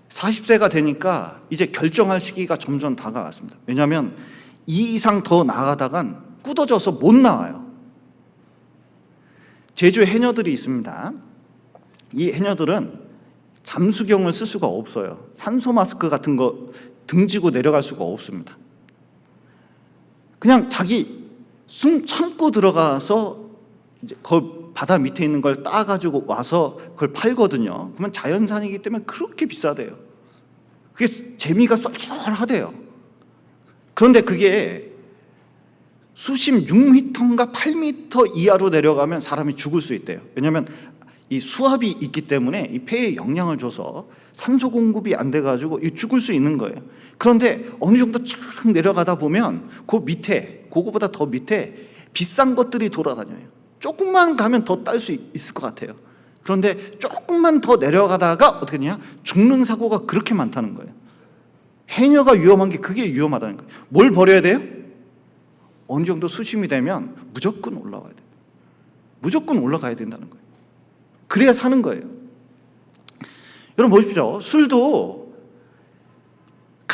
S1: 40세가 되니까 이제 결정할 시기가 점점 다가왔습니다. 왜냐하면 이 이상 더 나아가다간 굳어져서 못 나와요. 제주에 해녀들이 있습니다. 이 해녀들은 잠수경을 쓸 수가 없어요. 산소 마스크 같은 거 등지고 내려갈 수가 없습니다. 그냥 자기 숨 참고 들어가서 이제 그 바다 밑에 있는 걸 따가지고 와서 그걸 팔거든요. 그러면 자연산이기 때문에 그렇게 비싸대요. 그게 재미가 쏠쏠하대요. 그런데 그게 수심 6m인가 8m 이하로 내려가면 사람이 죽을 수 있대요. 왜냐하면 이 수압이 있기 때문에 이 폐에 영향을 줘서 산소 공급이 안 돼가지고 죽을 수 있는 거예요. 그런데 어느 정도 쫙 내려가다 보면 그 밑에, 그거보다 더 밑에 비싼 것들이 돌아다녀요. 조금만 가면 더 딸 수 있을 것 같아요. 그런데 조금만 더 내려가다가 어떻게 되냐? 죽는 사고가 그렇게 많다는 거예요. 해녀가 위험한 게 그게 위험하다는 거예요. 뭘 버려야 돼요? 어느 정도 수심이 되면 무조건 올라와야 돼요. 무조건 올라가야 된다는 거예요. 그래야 사는 거예요. 여러분 보십시오. 술도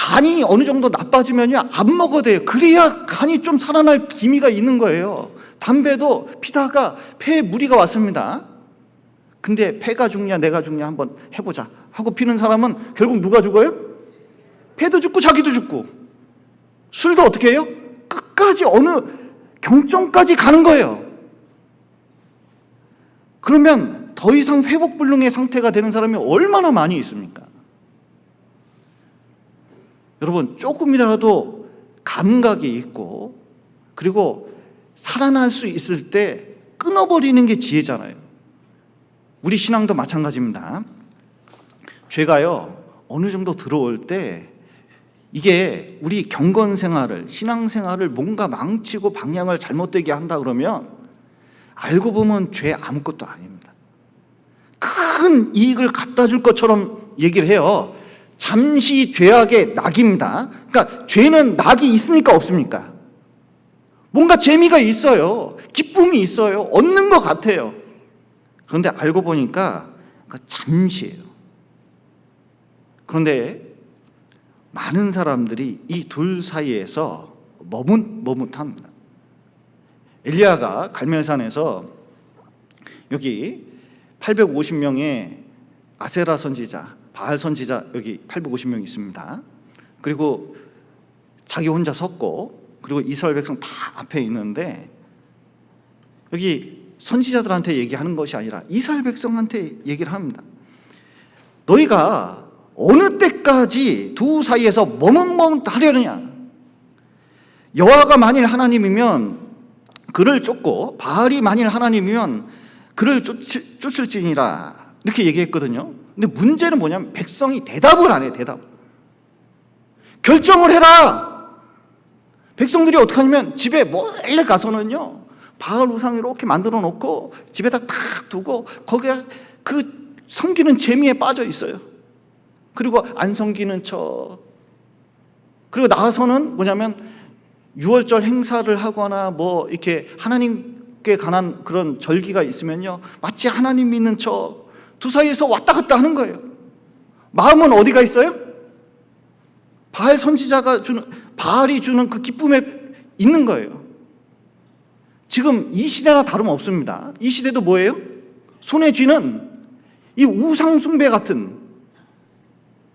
S1: 간이 어느 정도 나빠지면요, 안 먹어도 돼요. 그래야 간이 좀 살아날 기미가 있는 거예요. 담배도 피다가 폐에 무리가 왔습니다. 근데 폐가 죽냐 내가 죽냐 한번 해보자 하고 피는 사람은 결국 누가 죽어요? 폐도 죽고 자기도 죽고. 술도 어떻게 해요? 끝까지 어느 경점까지 가는 거예요. 그러면 더 이상 회복불능의 상태가 되는 사람이 얼마나 많이 있습니까? 여러분, 조금이라도 감각이 있고 그리고 살아날 수 있을 때 끊어버리는 게 지혜잖아요. 우리 신앙도 마찬가지입니다. 죄가요, 어느 정도 들어올 때 이게 우리 경건생활을, 신앙생활을 뭔가 망치고 방향을 잘못되게 한다 그러면 알고 보면 죄 아무것도 아닙니다. 큰 이익을 갖다 줄 것처럼 얘기를 해요. 잠시 죄악의 낙입니다. 그러니까 죄는 낙이 있습니까 없습니까? 뭔가 재미가 있어요. 기쁨이 있어요. 얻는 것 같아요. 그런데 알고 보니까 잠시예요. 그런데 많은 사람들이 이 둘 사이에서 머뭇합니다. 엘리야가 갈멜산에서 여기 850명의 아세라 선지자, 바알 선지자 여기 850명 있습니다. 그리고 자기 혼자 섰고 그리고 이스라엘 백성 다 앞에 있는데 여기 선지자들한테 얘기하는 것이 아니라 이스라엘 백성한테 얘기를 합니다. 너희가 어느 때까지 두 사이에서 머뭇머뭇하려느냐? 여호와가 만일 하나님이면 그를 쫓고 바알이 만일 하나님이면 그를 쫓을지니라 이렇게 얘기했거든요. 근데 문제는 뭐냐면 백성이 대답을 안 해요. 대답. 결정을 해라. 백성들이 어떻게 하냐면 집에 몰래 가서는요 바알 우상 이렇게 만들어 놓고 집에다 탁 두고 거기에 그 섬기는 재미에 빠져 있어요. 그리고 안 섬기는 척. 그리고 나와서는 뭐냐면 6월절 행사를 하거나 뭐 이렇게 하나님께 관한 그런 절기가 있으면요 마치 하나님 믿는 척 두 사이에서 왔다 갔다 하는 거예요. 마음은 어디가 있어요? 바알 선지자가 주는, 바알이 주는 그 기쁨에 있는 거예요. 지금 이 시대나 다름없습니다. 이 시대도 뭐예요? 손에 쥐는 이 우상 숭배 같은,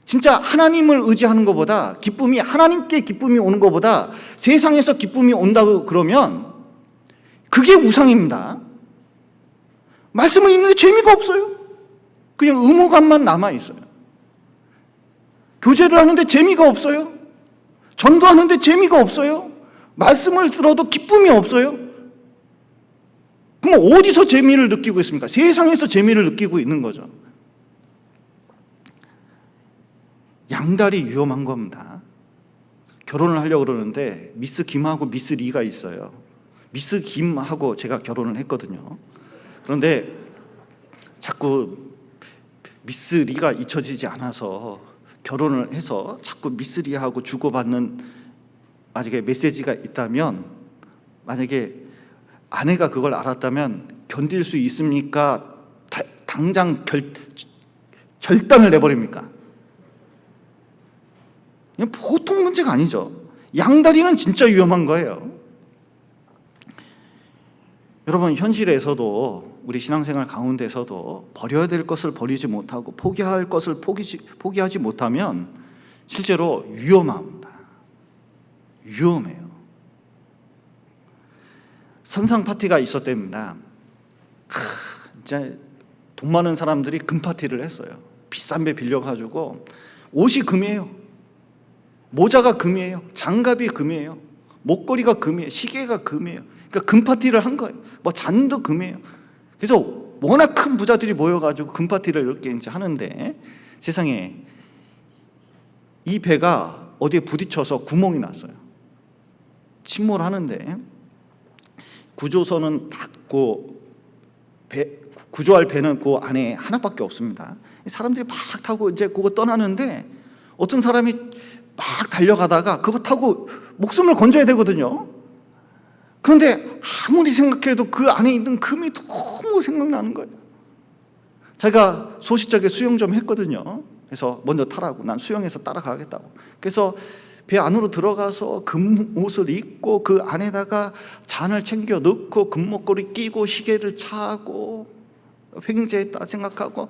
S1: 진짜 하나님을 의지하는 것보다 기쁨이, 하나님께 기쁨이 오는 것보다 세상에서 기쁨이 온다고 그러면 그게 우상입니다. 말씀을 읽는데 재미가 없어요. 그냥 의무감만 남아있어요. 교제를 하는데 재미가 없어요. 전도하는데 재미가 없어요. 말씀을 들어도 기쁨이 없어요. 그럼 어디서 재미를 느끼고 있습니까? 세상에서 재미를 느끼고 있는 거죠. 양다리 위험한 겁니다. 결혼을 하려고 그러는데 미스 김하고 미스 리가 있어요. 미스 김하고 제가 결혼을 했거든요. 그런데 자꾸 미스 리가 잊혀지지 않아서 결혼을 해서 자꾸 미스 리하고 주고받는 만약에 메시지가 있다면, 만약에 아내가 그걸 알았다면 견딜 수 있습니까? 당장 절단을 내버립니까? 보통 문제가 아니죠. 양다리는 진짜 위험한 거예요. 여러분, 현실에서도 우리 신앙생활 가운데서도 버려야 될 것을 버리지 못하고 포기할 것을 포기하지 못하면 실제로 위험합니다. 위험해요. 선상 파티가 있었답니다. 진짜 돈 많은 사람들이 금 파티를 했어요. 비싼 배 빌려가지고 옷이 금이에요. 모자가 금이에요. 장갑이 금이에요. 목걸이가 금이에요. 시계가 금이에요. 그러니까 금 파티를 한 거예요. 뭐 잔도 금이에요. 그래서 워낙 큰 부자들이 모여가지고 금 파티를 이렇게 이제 하는데, 세상에 이 배가 어디에 부딪혀서 구멍이 났어요. 침몰하는데 구조선은 닫고 구조할 배는 그 안에 하나밖에 없습니다. 사람들이 막 타고 이제 그거 떠나는데 어떤 사람이 막 달려가다가 그거 타고 목숨을 건져야 되거든요. 그런데 아무리 생각해도 그 안에 있는 금이 너무 생각나는 거예요. 제가 소시적에 수영 좀 했거든요. 그래서 먼저 타라고, 난 수영해서 따라가겠다고. 그래서 배 안으로 들어가서 금옷을 입고 그 안에다가 잔을 챙겨 넣고 금목걸이 끼고 시계를 차고 횡재했다 생각하고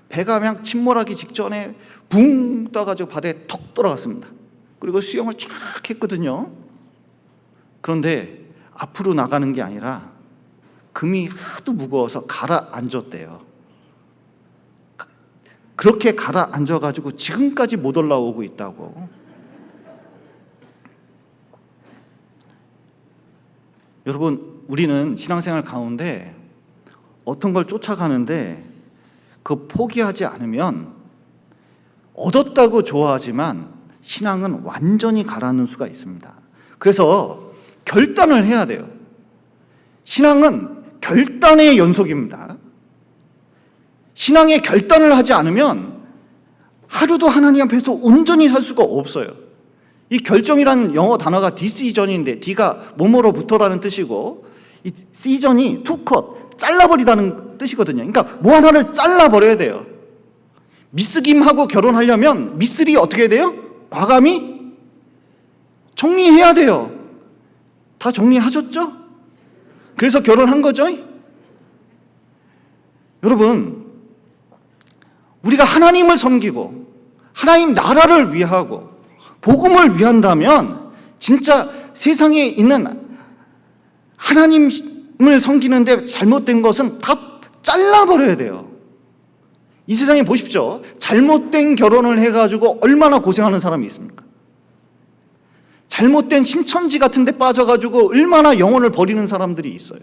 S1: 배가 그냥 침몰하기 직전에 붕 떠가지고 바다에 톡 돌아갔습니다. 그리고 수영을 쫙 했거든요. 그런데 앞으로 나가는 게 아니라 금이 하도 무거워서 가라앉았대요. 그렇게 가라앉아가지고 지금까지 못 올라오고 있다고. 여러분, 우리는 신앙생활 가운데 어떤 걸 쫓아가는데 그 포기하지 않으면 얻었다고 좋아하지만 신앙은 완전히 가라앉는 수가 있습니다. 그래서 결단을 해야 돼요. 신앙은 결단의 연속입니다. 신앙의 결단을 하지 않으면 하루도 하나님 앞에서 온전히 살 수가 없어요. 이 결정이라는 영어 단어가 디시전인데 D가 뭐뭐로부터라는 뜻이고 이 시전이 투컷, 잘라버리다는 뜻이거든요. 그러니까 뭐 하나를 잘라버려야 돼요. 미스김하고 결혼하려면 미스리 어떻게 해야 돼요? 과감히 정리해야 돼요. 다 정리하셨죠? 그래서 결혼한 거죠? 여러분, 우리가 하나님을 섬기고 하나님 나라를 위하고 복음을 위한다면 진짜 세상에 있는 하나님을 섬기는데 잘못된 것은 다 잘라버려야 돼요. 이 세상에 보십시오. 잘못된 결혼을 해가지고 얼마나 고생하는 사람이 있습니까? 잘못된 신천지 같은 데 빠져가지고 얼마나 영혼을 버리는 사람들이 있어요.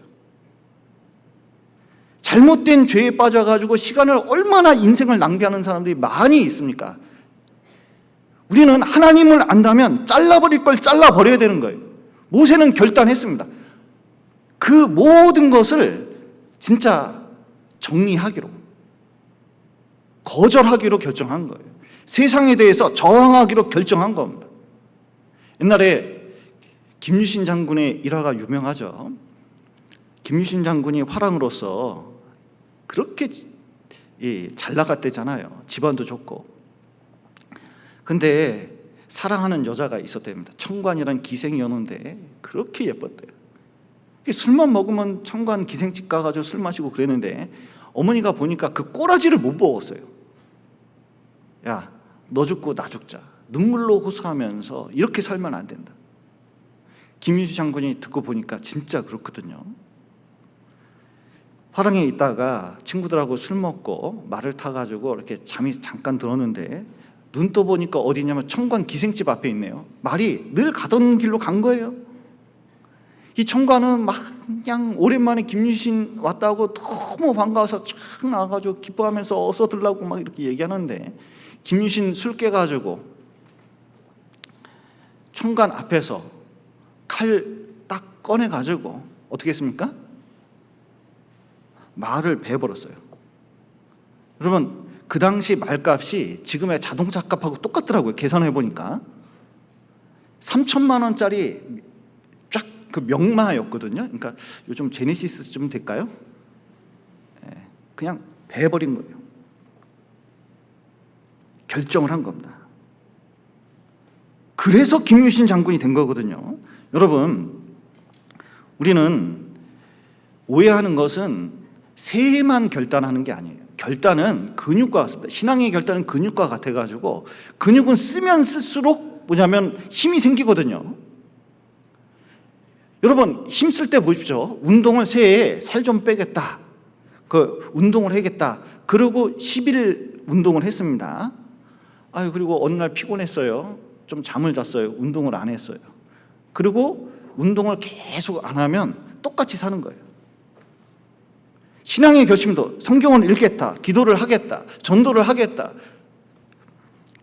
S1: 잘못된 죄에 빠져가지고 시간을 얼마나 인생을 낭비하는 사람들이 많이 있습니까? 우리는 하나님을 안다면 잘라버릴 걸 잘라버려야 되는 거예요. 모세는 결단했습니다. 그 모든 것을 진짜 정리하기로, 거절하기로 결정한 거예요. 세상에 대해서 저항하기로 결정한 겁니다. 옛날에 김유신 장군의 일화가 유명하죠. 김유신 장군이 화랑으로서 그렇게 잘 나갔대잖아요. 집안도 좋고. 근데 사랑하는 여자가 있었답니다. 청관이란 기생이었는데 그렇게 예뻤대요. 술만 먹으면 청관 기생집 가가지고 술 마시고 그랬는데 어머니가 보니까 그 꼬라지를 못 먹었어요. 야, 너 죽고 나 죽자. 눈물로 호소하면서 이렇게 살면 안 된다. 김유신 장군이 듣고 보니까 진짜 그렇거든요. 화랑에 있다가 친구들하고 술 먹고 말을 타가지고 이렇게 잠이 잠깐 들었는데 눈 떠보니까 어디냐면 청관 기생집 앞에 있네요. 말이 늘 가던 길로 간 거예요. 이 청관은 막 그냥 오랜만에 김유신 왔다고 너무 반가워서 쫙 나와가지고 기뻐하면서 어서 들라고 막 이렇게 얘기하는데 김유신 술 깨가지고 청관 앞에서 칼 딱 꺼내가지고 어떻게 했습니까? 말을 베어버렸어요. 여러분, 그 당시 말값이 지금의 자동차 값하고 똑같더라고요. 계산해 보니까 3천만 원짜리 쫙 그 명마였거든요. 그러니까 요즘 제네시스 좀 될까요? 그냥 베어버린 거예요. 결정을 한 겁니다. 그래서 김유신 장군이 된 거거든요. 여러분, 우리는 오해하는 것은 새해만 결단하는 게 아니에요. 결단은 근육과 같습니다. 신앙의 결단은 근육과 같아가지고 근육은 쓰면 쓸수록 뭐냐면 힘이 생기거든요. 여러분, 힘쓸 때 보십시오. 운동을 새해에 살 좀 빼겠다. 그 운동을 해야겠다. 그러고 10일 운동을 했습니다. 그리고 어느 날 피곤했어요. 좀 잠을 잤어요. 운동을 안 했어요. 그리고 운동을 계속 안 하면 똑같이 사는 거예요. 신앙의 결심도 성경을 읽겠다, 기도를 하겠다, 전도를 하겠다,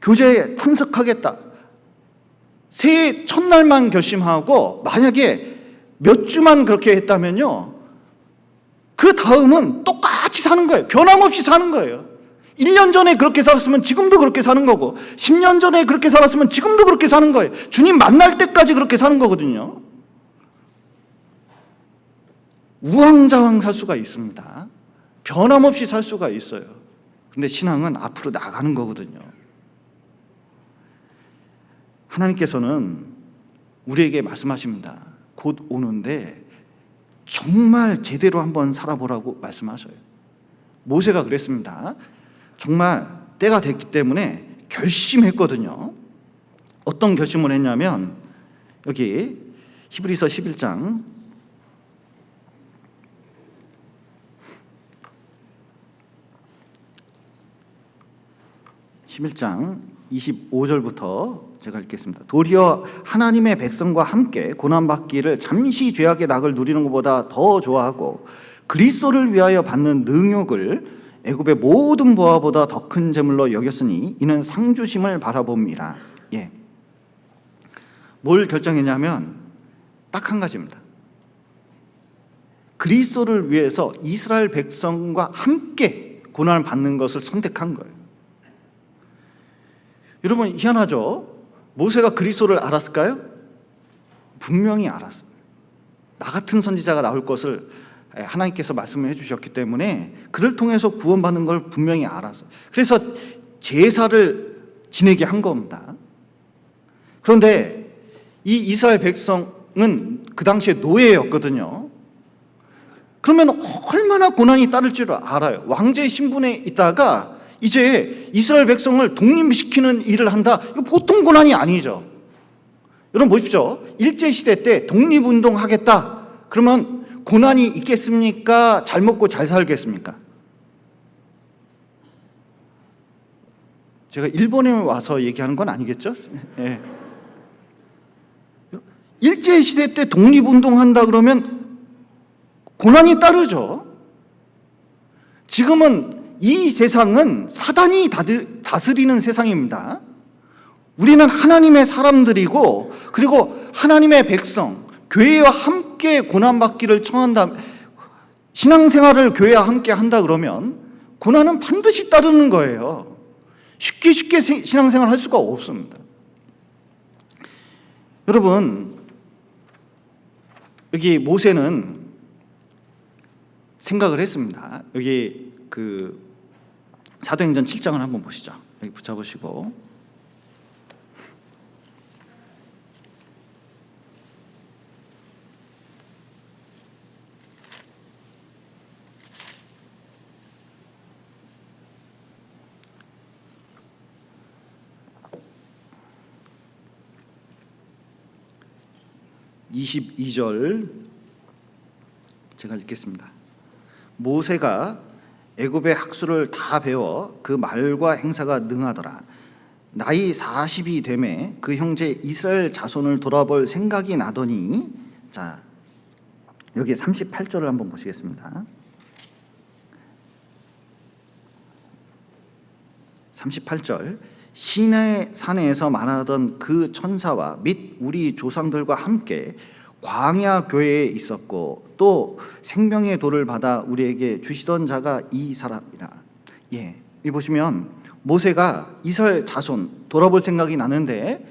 S1: 교제에 참석하겠다. 새해 첫날만 결심하고 만약에 몇 주만 그렇게 했다면요, 그 다음은 똑같이 사는 거예요. 변함없이 사는 거예요. 1년 전에 그렇게 살았으면 지금도 그렇게 사는 거고 10년 전에 그렇게 살았으면 지금도 그렇게 사는 거예요. 주님 만날 때까지 그렇게 사는 거거든요. 우왕좌왕 살 수가 있습니다. 변함없이 살 수가 있어요. 근데 신앙은 앞으로 나가는 거거든요. 하나님께서는 우리에게 말씀하십니다. 곧 오는데 정말 제대로 한번 살아보라고 말씀하셔요. 모세가 그랬습니다. 정말 때가 됐기 때문에 결심했거든요. 어떤 결심을 했냐면 여기 히브리서 11장 25절부터 제가 읽겠습니다. 도리어 하나님의 백성과 함께 고난받기를 잠시 죄악의 낙을 누리는 것보다 더 좋아하고 그리스도를 위하여 받는 능욕을 애굽의 모든 보화보다 더 큰 재물로 여겼으니 이는 상주심을 바라봅니다. 예. 뭘 결정했냐면 딱 한 가지입니다. 그리스도를 위해서 이스라엘 백성과 함께 고난을 받는 것을 선택한 거예요. 여러분 희한하죠? 모세가 그리스도를 알았을까요? 분명히 알았습니다. 나 같은 선지자가 나올 것을 하나님께서 말씀을 해주셨기 때문에 그를 통해서 구원받는 걸 분명히 알았어요. 그래서 제사를 지내게 한 겁니다. 그런데 이 이스라엘 백성은 그 당시에 노예였거든요. 그러면 얼마나 고난이 따를 줄 알아요. 왕제의 신분에 있다가 이제 이스라엘 백성을 독립시키는 일을 한다. 이거 보통 고난이 아니죠. 여러분 보십시오. 일제시대 때 독립운동 하겠다. 그러면 고난이 있겠습니까? 잘 먹고 잘 살겠습니까? 제가 일본에 와서 얘기하는 건 아니겠죠? 예. 일제시대 때 독립운동 한다 그러면 고난이 따르죠. 지금은 이 세상은 사단이 다스리는 세상입니다. 우리는 하나님의 사람들이고 그리고 하나님의 백성, 교회와 함께 고난받기를 청한다. 신앙생활을 교회와 함께 한다 그러면 고난은 반드시 따르는 거예요. 쉽게 신앙생활 할 수가 없습니다. 여러분 여기 모세는 생각을 했습니다. 여기 사도행전 7장을 한번 보시죠. 여기 붙여보시고 (22절) 제가 읽겠습니다. 모세가 애굽의 학수를 다 배워 그 말과 행사가 능하더라. 나이 40이 되매 그 형제 이스라엘 자손을 돌아볼 생각이 나더니, 자 여기 38절을 한번 보시겠습니다. 38절 시내 산에서 만나던 그 천사와 및 우리 조상들과 함께 광야 교회에 있었고 또 생명의 돌을 받아 우리에게 주시던 자가 이 사람이라. 예, 이 보시면 모세가 이스라엘 자손 돌아볼 생각이 나는데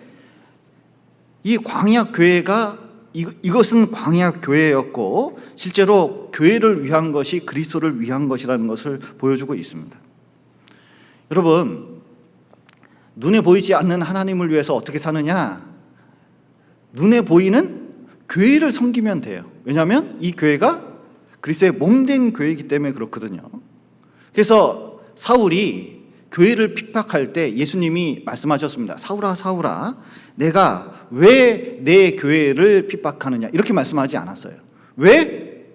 S1: 이 광야 교회가 이것은 광야 교회였고 실제로 교회를 위한 것이 그리스도를 위한 것이라는 것을 보여주고 있습니다. 여러분 눈에 보이지 않는 하나님을 위해서 어떻게 사느냐? 눈에 보이는 교회를 섬기면 돼요. 왜냐하면 이 교회가 그리스도의 몸된 교회이기 때문에 그렇거든요. 그래서 사울이 교회를 핍박할 때 예수님이 말씀하셨습니다. 사울아 사울아 내가 왜 내 교회를 핍박하느냐 이렇게 말씀하지 않았어요. 왜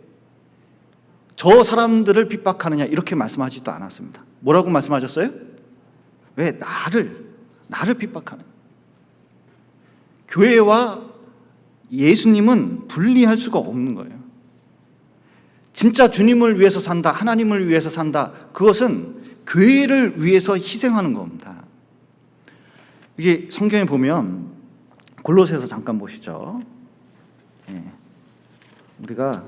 S1: 저 사람들을 핍박하느냐 이렇게 말씀하지도 않았습니다. 뭐라고 말씀하셨어요? 왜 나를 핍박하느냐. 교회와 예수님은 분리할 수가 없는 거예요. 진짜 주님을 위해서 산다, 하나님을 위해서 산다, 그것은 교회를 위해서 희생하는 겁니다. 이게 성경에 보면 골로새서 잠깐 보시죠. 예. 우리가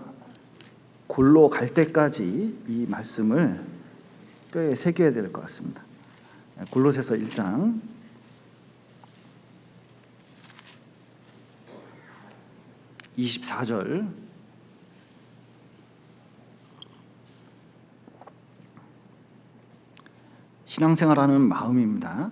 S1: 골로 갈 때까지 이 말씀을 뼈에 새겨야 될 것 같습니다. 골로새서 1장 24절 신앙생활하는 마음입니다.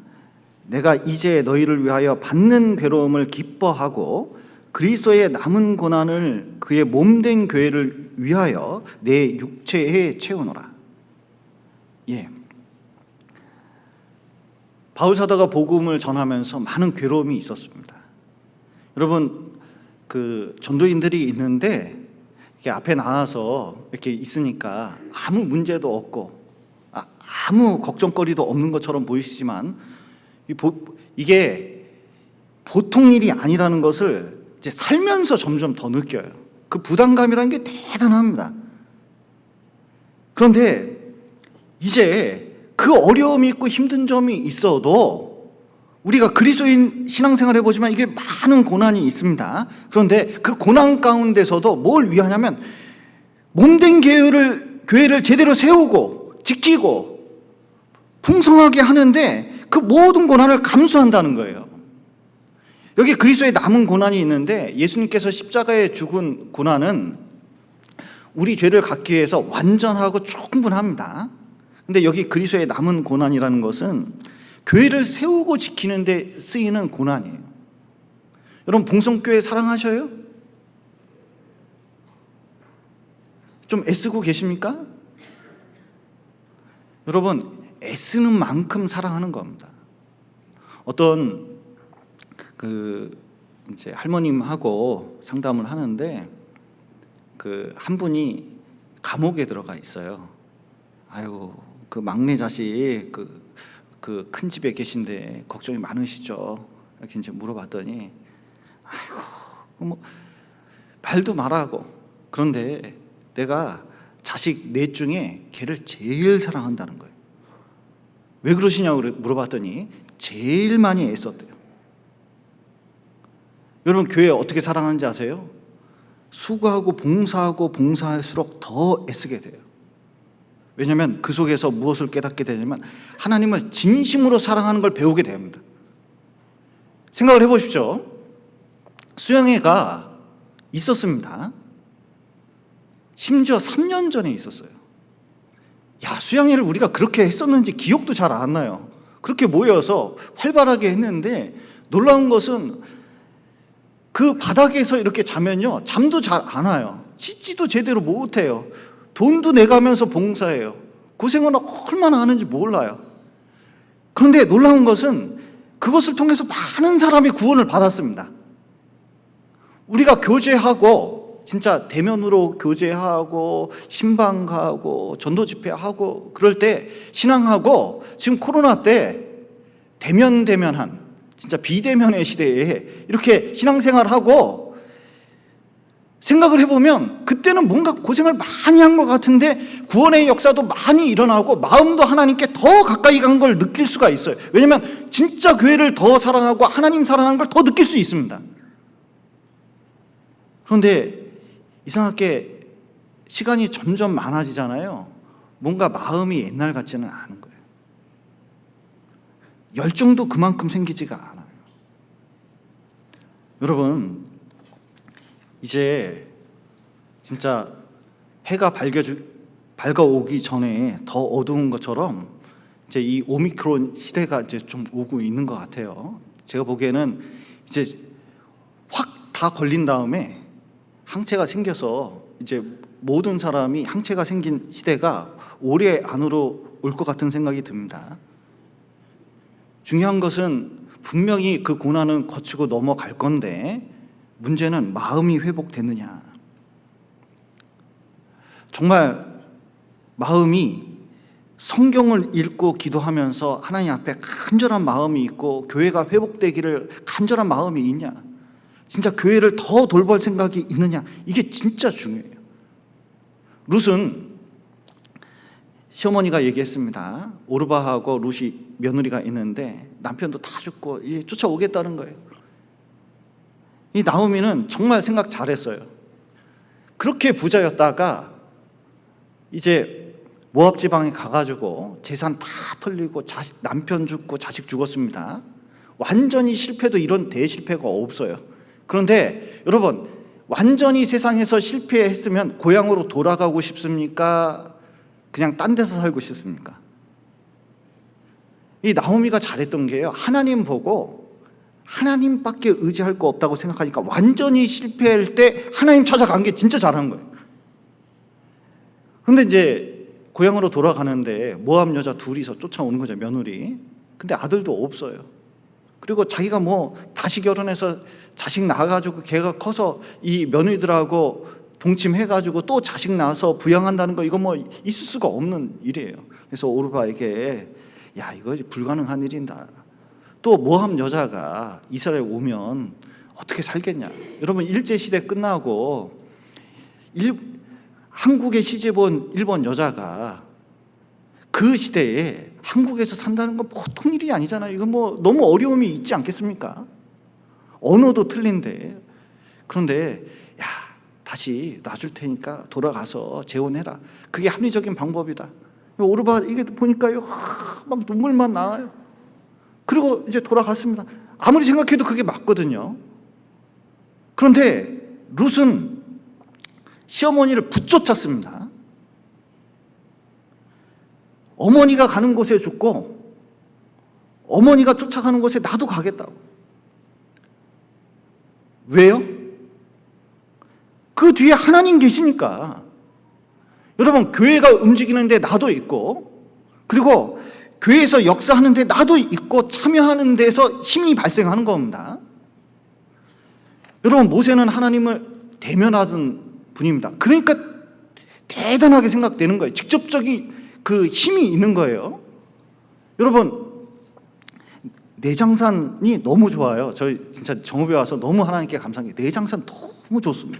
S1: 내가 이제 너희를 위하여 받는 괴로움을 기뻐하고 그리스도의 남은 고난을 그의 몸된 교회를 위하여 내 육체에 채우노라. 예. 바울 사도가 복음을 전하면서 많은 괴로움이 있었습니다. 여러분, 그 전도인들이 있는데 이렇게 앞에 나와서 이렇게 있으니까 아무 문제도 없고 아무 걱정거리도 없는 것처럼 보이시지만 이게 보통 일이 아니라는 것을 이제 살면서 점점 더 느껴요. 그 부담감이라는 게 대단합니다. 그런데 이제 그 어려움이 있고 힘든 점이 있어도 우리가 그리스도인 신앙생활 해보지만 이게 많은 고난이 있습니다. 그런데 그 고난 가운데서도 뭘 위하냐면 몸된 교회를 제대로 세우고 지키고 풍성하게 하는데 그 모든 고난을 감수한다는 거예요. 여기 그리스도의 남은 고난이 있는데 예수님께서 십자가에 죽은 고난은 우리 죄를 갚기 위해서 완전하고 충분합니다. 근데 여기 그리스도의 남은 고난이라는 것은 교회를 세우고 지키는 데 쓰이는 고난이에요. 여러분, 봉성교회 사랑하셔요? 좀 애쓰고 계십니까? 여러분, 애쓰는 만큼 사랑하는 겁니다. 어떤 이제 할머님하고 상담을 하는데 한 분이 감옥에 들어가 있어요. 아이고, 그 막내 자식 그 큰 집에 계신데 걱정이 많으시죠? 이렇게 이제 물어봤더니 아이고, 뭐 말도 말하고, 그런데 내가 자식 넷 중에 걔를 제일 사랑한다는 거예요. 왜 그러시냐고 물어봤더니 제일 많이 애썼대요. 여러분, 교회 어떻게 사랑하는지 아세요? 수고하고 봉사하고 봉사할수록 더 애쓰게 돼요. 왜냐하면 그 속에서 무엇을 깨닫게 되냐면 하나님을 진심으로 사랑하는 걸 배우게 됩니다. 생각을 해보십시오. 수양회가 있었습니다. 심지어 3년 전에 있었어요. 수양회를 우리가 그렇게 했었는지 기억도 잘 안 나요. 그렇게 모여서 활발하게 했는데 놀라운 것은 그 바닥에서 이렇게 자면요, 잠도 잘 안 와요. 씻지도 제대로 못해요. 돈도 내가면서 봉사해요. 고생은 얼마나 하는지 몰라요. 그런데 놀라운 것은 그것을 통해서 많은 사람이 구원을 받았습니다. 우리가 교제하고 진짜 대면으로 교제하고 신방 가고 전도 집회하고 그럴 때 신앙하고 지금 코로나 때 대면한 진짜 비대면의 시대에 이렇게 신앙생활하고 생각을 해보면 그때는 뭔가 고생을 많이 한 것 같은데 구원의 역사도 많이 일어나고 마음도 하나님께 더 가까이 간 걸 느낄 수가 있어요. 왜냐하면 진짜 교회를 더 사랑하고 하나님 사랑하는 걸 더 느낄 수 있습니다. 그런데 이상하게 시간이 점점 많아지잖아요. 뭔가 마음이 옛날 같지는 않은 거예요. 열정도 그만큼 생기지가 않아요. 여러분, 이제 진짜 해가 밝아오기 전에 더 어두운 것처럼 이제 이 오미크론 시대가 이제 좀 오고 있는 것 같아요. 제가 보기에는 이제 확 다 걸린 다음에 항체가 생겨서 이제 모든 사람이 항체가 생긴 시대가 올해 안으로 올 것 같은 생각이 듭니다. 중요한 것은 분명히 그 고난은 거치고 넘어갈 건데 문제는 마음이 회복됐느냐. 정말 마음이 성경을 읽고 기도하면서 하나님 앞에 간절한 마음이 있고 교회가 회복되기를 간절한 마음이 있냐, 진짜 교회를 더 돌볼 생각이 있느냐, 이게 진짜 중요해요. 룻은 시어머니가 얘기했습니다. 오르바하고 룻이 며느리가 있는데 남편도 다 죽고 이제 쫓아오겠다는 거예요. 이 나오미는 정말 생각 잘했어요. 그렇게 부자였다가 이제 모압 지방에 가가지고 재산 다 털리고 남편 죽고 자식 죽었습니다. 완전히 실패도 이런 대실패가 없어요. 그런데 여러분, 완전히 세상에서 실패했으면 고향으로 돌아가고 싶습니까? 그냥 딴 데서 살고 싶습니까? 이 나오미가 잘했던 게요, 하나님 보고 하나님밖에 의지할 거 없다고 생각하니까 완전히 실패할 때 하나님 찾아간 게 진짜 잘한 거예요. 근데 이제 고향으로 돌아가는데 모압 여자 둘이서 쫓아오는 거죠, 며느리. 근데 아들도 없어요. 그리고 자기가 뭐 다시 결혼해서 자식 낳아가지고 걔가 커서 이 며느리들하고 동침해가지고 또 자식 낳아서 부양한다는 거, 이거 뭐 있을 수가 없는 일이에요. 그래서 오르바에게 야, 이거 불가능한 일이다. 또 모압 여자가 이스라엘 오면 어떻게 살겠냐. 여러분, 일제시대 끝나고 한국에 시집온 일본 여자가 그 시대에 한국에서 산다는 건 보통 일이 아니잖아요. 이건 뭐 너무 어려움이 있지 않겠습니까? 언어도 틀린데. 그런데 야, 다시 놔줄 테니까 돌아가서 재혼해라. 그게 합리적인 방법이다. 오르바가 이게 보니까요, 막 눈물만 나와요. 그리고 이제 돌아갔습니다. 아무리 생각해도 그게 맞거든요. 그런데 룻은 시어머니를 붙쫓았습니다. 어머니가 가는 곳에 죽고 어머니가 쫓아가는 곳에 나도 가겠다고. 왜요? 그 뒤에 하나님 계시니까. 여러분, 교회가 움직이는데 나도 있고, 그리고 교회에서 역사하는데 나도 있고, 참여하는 데서 힘이 발생하는 겁니다. 여러분, 모세는 하나님을 대면하던 분입니다. 그러니까 대단하게 생각되는 거예요. 직접적인 그 힘이 있는 거예요. 여러분, 내장산이 너무 좋아요. 저희 진짜 정읍에 와서 너무 하나님께 감사한 게 내장산 너무 좋습니다.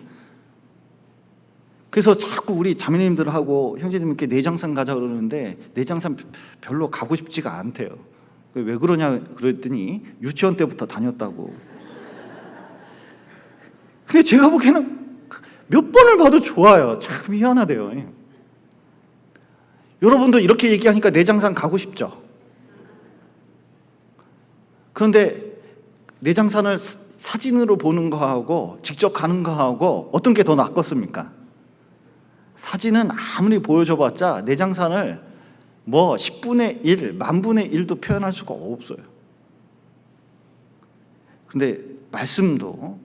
S1: 그래서 자꾸 우리 자매님들하고 형제님께 내장산 가자 그러는데 내장산 별로 가고 싶지가 않대요. 왜 그러냐 그랬더니 유치원 때부터 다녔다고. 근데 제가 보기에는 몇 번을 봐도 좋아요. 참 희한하대요. 여러분도 이렇게 얘기하니까 내장산 가고 싶죠? 그런데 내장산을 사진으로 보는 거하고 직접 가는 거하고 어떤 게 더 낫겠습니까? 사진은 아무리 보여줘봤자 내장산을 뭐 10분의 1, 만분의 1도 표현할 수가 없어요. 근데 말씀도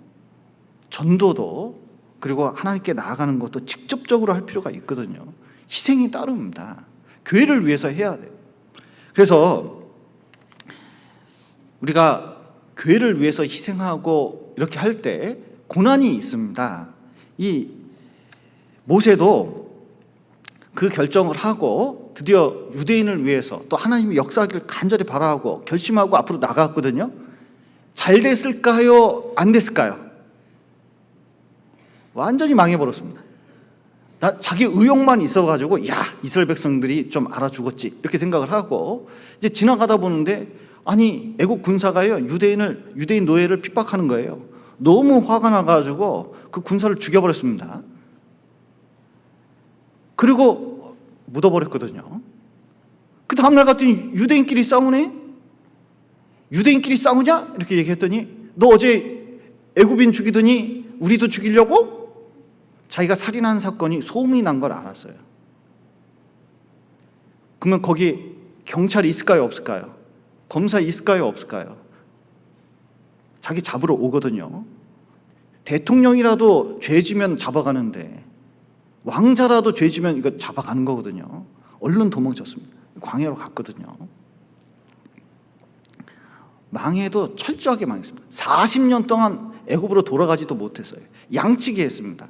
S1: 전도도 그리고 하나님께 나아가는 것도 직접적으로 할 필요가 있거든요. 희생이 따릅니다. 교회를 위해서 해야 돼요. 그래서 우리가 교회를 위해서 희생하고 이렇게 할 때 고난이 있습니다. 이 모세도 그 결정을 하고 드디어 유대인을 위해서 또 하나님이 역사하기를 간절히 바라고 결심하고 앞으로 나갔거든요. 잘 됐을까요? 안 됐을까요? 완전히 망해버렸습니다. 자기 의욕만 있어가지고 야, 이스라엘 백성들이 좀 알아주겠지 이렇게 생각을 하고 이제 지나가다 보는데 아니 애국 군사가요 유대인 노예를 핍박하는 거예요. 너무 화가 나가지고 그 군사를 죽여버렸습니다. 그리고 묻어버렸거든요. 그 다음날 갔더니 유대인끼리 싸우네? 유대인끼리 싸우냐? 이렇게 얘기했더니 너 어제 애굽인 죽이더니 우리도 죽이려고? 자기가 살인한 사건이 소문이 난 걸 알았어요. 그러면 거기 경찰이 있을까요? 없을까요? 검사 있을까요? 없을까요? 자기 잡으러 오거든요. 대통령이라도 죄지면 잡아가는데 왕자라도 죄지면 이거 잡아가는 거거든요. 얼른 도망쳤습니다. 광야로 갔거든요. 망해도 철저하게 망했습니다. 40년 동안 애굽으로 돌아가지도 못했어요. 양치기 했습니다.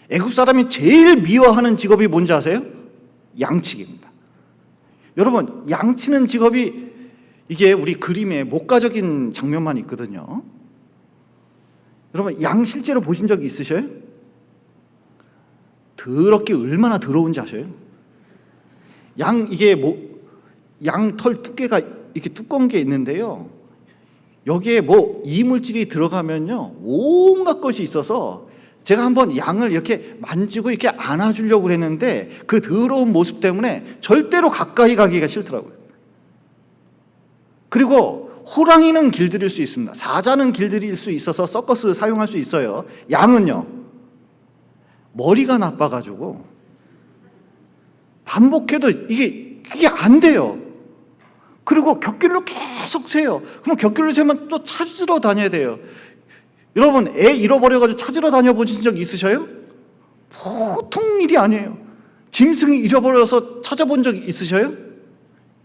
S1: 애굽 사람이 제일 미워하는 직업이 뭔지 아세요? 양치기입니다. 여러분, 양치는 직업이 이게 우리 그림에 목가적인 장면만 있거든요. 여러분, 양 실제로 보신 적이 있으셔요? 더럽게 얼마나 더러운지 아셔요? 이게 양 털 두께가 이렇게 두꺼운 게 있는데요. 여기에 뭐 이물질이 들어가면요 온갖 것이 있어서 제가 한번 양을 이렇게 만지고 이렇게 안아주려고 그랬는데 그 더러운 모습 때문에 절대로 가까이 가기가 싫더라고요. 그리고 호랑이는 길들일 수 있습니다. 사자는 길들일 수 있어서 서커스 사용할 수 있어요. 양은요 머리가 나빠가지고 반복해도 그게 안 돼요. 그리고 곁길로 계속 세요. 그럼 곁길로 세면 또 찾으러 다녀야 돼요. 여러분, 애 잃어버려가지고 찾으러 다녀보신 적 있으셔요? 보통 일이 아니에요. 짐승이 잃어버려서 찾아본 적 있으셔요?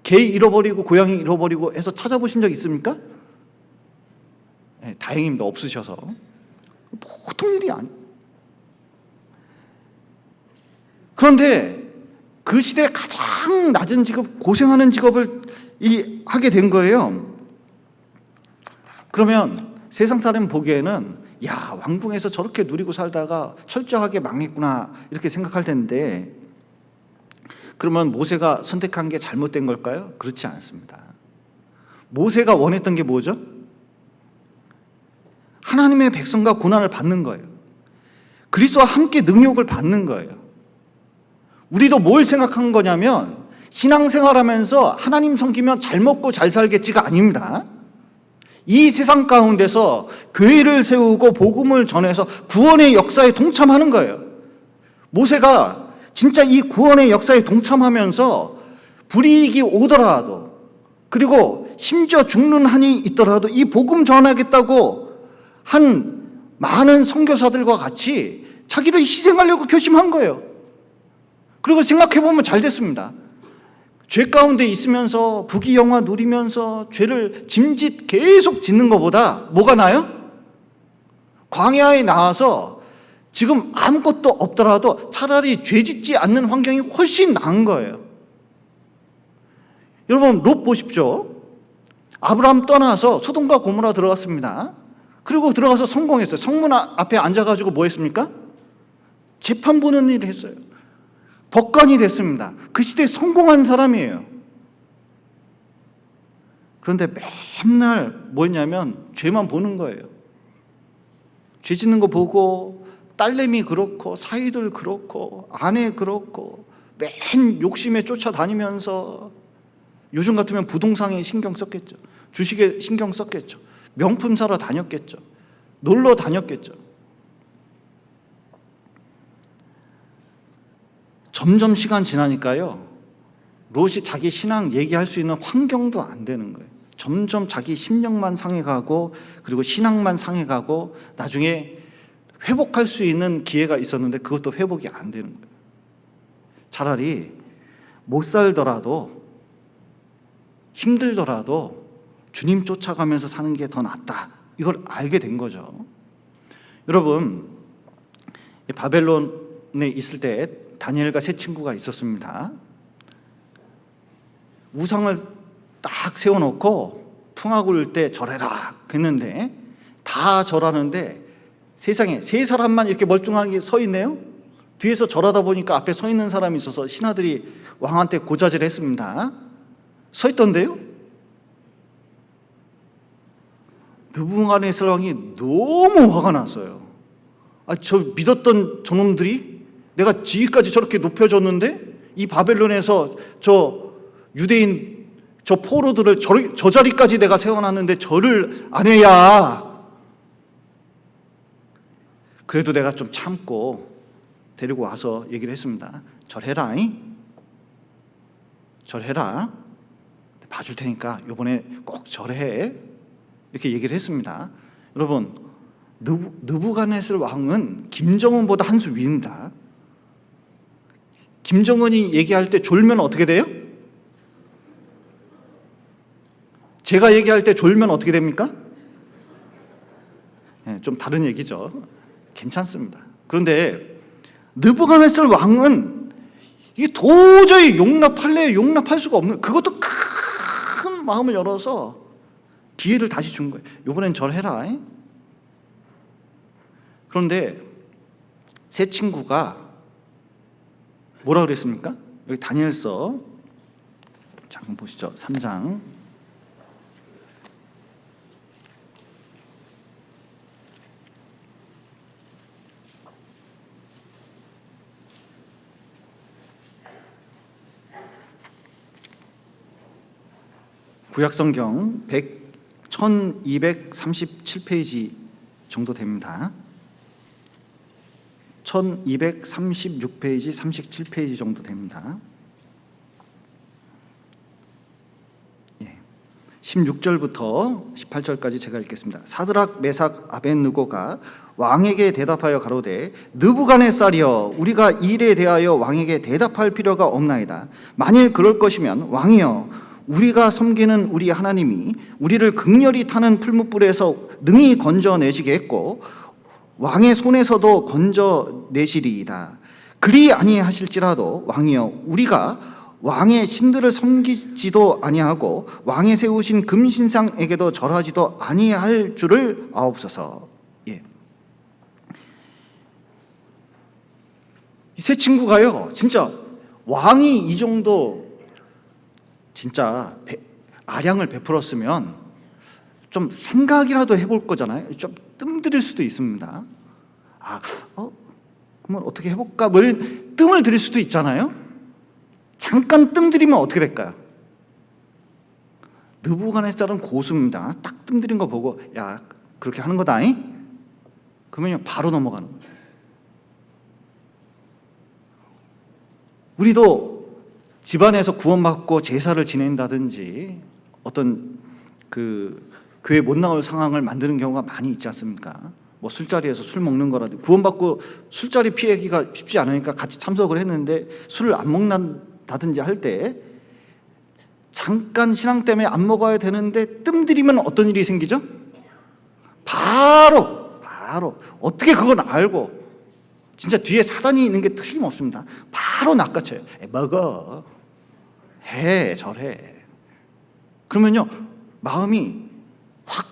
S1: 개 잃어버리고 고양이 잃어버리고 해서 찾아보신 적 있습니까? 네, 다행입니다. 없으셔서. 보통 일이 아니에요. 그런데 그 시대에 가장 낮은 직업, 고생하는 직업을 하게 된 거예요. 그러면 세상 사람 보기에는 야, 왕궁에서 저렇게 누리고 살다가 철저하게 망했구나 이렇게 생각할 텐데, 그러면 모세가 선택한 게 잘못된 걸까요? 그렇지 않습니다. 모세가 원했던 게 뭐죠? 하나님의 백성과 고난을 받는 거예요. 그리스도와 함께 능욕을 받는 거예요. 우리도 뭘 생각한 거냐면 신앙생활하면서 하나님 섬기면 잘 먹고 잘 살겠지가 아닙니다. 이 세상 가운데서 교회를 세우고 복음을 전해서 구원의 역사에 동참하는 거예요. 모세가 진짜 이 구원의 역사에 동참하면서 불이익이 오더라도, 그리고 심지어 죽는 한이 있더라도 이 복음 전하겠다고 한 많은 선교사들과 같이 자기를 희생하려고 결심한 거예요. 그리고 생각해보면 잘 됐습니다. 죄 가운데 있으면서 부귀영화 누리면서 죄를 짐짓 계속 짓는 것보다 뭐가 나아요? 광야에 나와서 지금 아무것도 없더라도 차라리 죄 짓지 않는 환경이 훨씬 나은 거예요. 여러분, 롯 보십시오. 아브라함 떠나서 소돔과 고모라 들어갔습니다. 그리고 들어가서 성공했어요. 성문 앞에 앉아가지고 뭐 했습니까? 재판 보는 일을 했어요. 법관이 됐습니다. 그 시대에 성공한 사람이에요. 그런데 맨날 뭐였냐면 죄만 보는 거예요. 죄 짓는 거 보고 딸내미 그렇고 사위들 그렇고 아내 그렇고 맨 욕심에 쫓아다니면서, 요즘 같으면 부동산에 신경 썼겠죠. 주식에 신경 썼겠죠. 명품 사러 다녔겠죠. 놀러 다녔겠죠. 점점 시간 지나니까요, 롯이 자기 신앙 얘기할 수 있는 환경도 안 되는 거예요. 점점 자기 심령만 상해가고, 그리고 신앙만 상해가고, 나중에 회복할 수 있는 기회가 있었는데 그것도 회복이 안 되는 거예요. 차라리 못 살더라도 힘들더라도 주님 쫓아가면서 사는 게 더 낫다, 이걸 알게 된 거죠. 여러분, 바벨론에 있을 때 다니엘과 세 친구가 있었습니다. 우상을 딱 세워놓고 풍악 울 때 절해라 했는데, 다 절하는데 세상에 세 사람만 이렇게 멀뚱하게 서 있네요. 뒤에서 절하다 보니까 앞에 서 있는 사람이 있어서 신하들이 왕한테 고자질 했습니다. 서 있던데요, 느부갓네살 왕이 너무 화가 났어요. 저 믿었던 저놈들이 내가 지위까지 저렇게 높여줬는데 이 바벨론에서 저 유대인 저 포로들을 저 자리까지 내가 세워놨는데 절을 안 해야, 그래도 내가 좀 참고 데리고 와서 얘기를 했습니다. 절해라, 절해라, 봐줄 테니까 이번에 꼭 절해, 이렇게 얘기를 했습니다. 여러분, 느부갓네살 왕은 김정은보다 한 수 위입니다. 김정은이 얘기할 때 졸면 어떻게 돼요? 제가 얘기할 때 졸면 어떻게 됩니까? 네, 좀 다른 얘기죠. 괜찮습니다. 그런데 느부갓네살 왕은 이게 도저히 용납할 수가 없는, 그것도 큰 마음을 열어서 기회를 다시 준 거예요. 이번엔 절해라. 그런데 세 친구가 뭐라 그랬습니까? 여기 다니엘서 잠깐 보시죠. 3장. 구약성경 1237페이지 정도 됩니다. 1236페이지, 37페이지 정도 됩니다. 예. 16절부터 18절까지 제가 읽겠습니다. 사드락 메삭 아벳느고가 왕에게 대답하여 가로되 느부갓네살이여 우리가 이 일에 대하여 왕에게 대답할 필요가 없나이다. 만일 그럴 것이면 왕이여 우리가 섬기는 우리 하나님이 우리를 극렬히 타는 풀무불에서 능히 건져내시게 했고 왕의 손에서도 건져내시리이다. 그리 아니하실지라도 왕이여 우리가 왕의 신들을 섬기지도 아니하고 왕의 세우신 금신상에게도 절하지도 아니할 줄을 아옵소서. 예. 이 세 친구가요, 진짜 왕이 이 정도 진짜 아량을 베풀었으면 좀 생각이라도 해볼 거잖아요. 좀 뜸들일 수도 있습니다. 그러면 어떻게 해볼까? 뭐 이런 뜸을 들일 수도 있잖아요. 잠깐 뜸들이면 어떻게 될까요? 느부갓네살은 고수입니다. 딱 뜸들인 거 보고 야 그렇게 하는 거다. 그러면 바로 넘어가는 거예요. 우리도 집안에서 구원받고 제사를 지낸다든지 어떤 그 교회 못 나올 상황을 만드는 경우가 많이 있지 않습니까? 뭐 술자리에서 술 먹는 거라도 구원받고 술자리 피하기가 쉽지 않으니까 같이 참석을 했는데 술을 안 먹는다든지 할 때 잠깐 신앙 때문에 안 먹어야 되는데 뜸들이면 어떤 일이 생기죠? 바로 어떻게 그건 알고 진짜 뒤에 사단이 있는 게 틀림없습니다. 바로 낚아쳐요. 먹어. 해 저래. 그러면요 마음이 확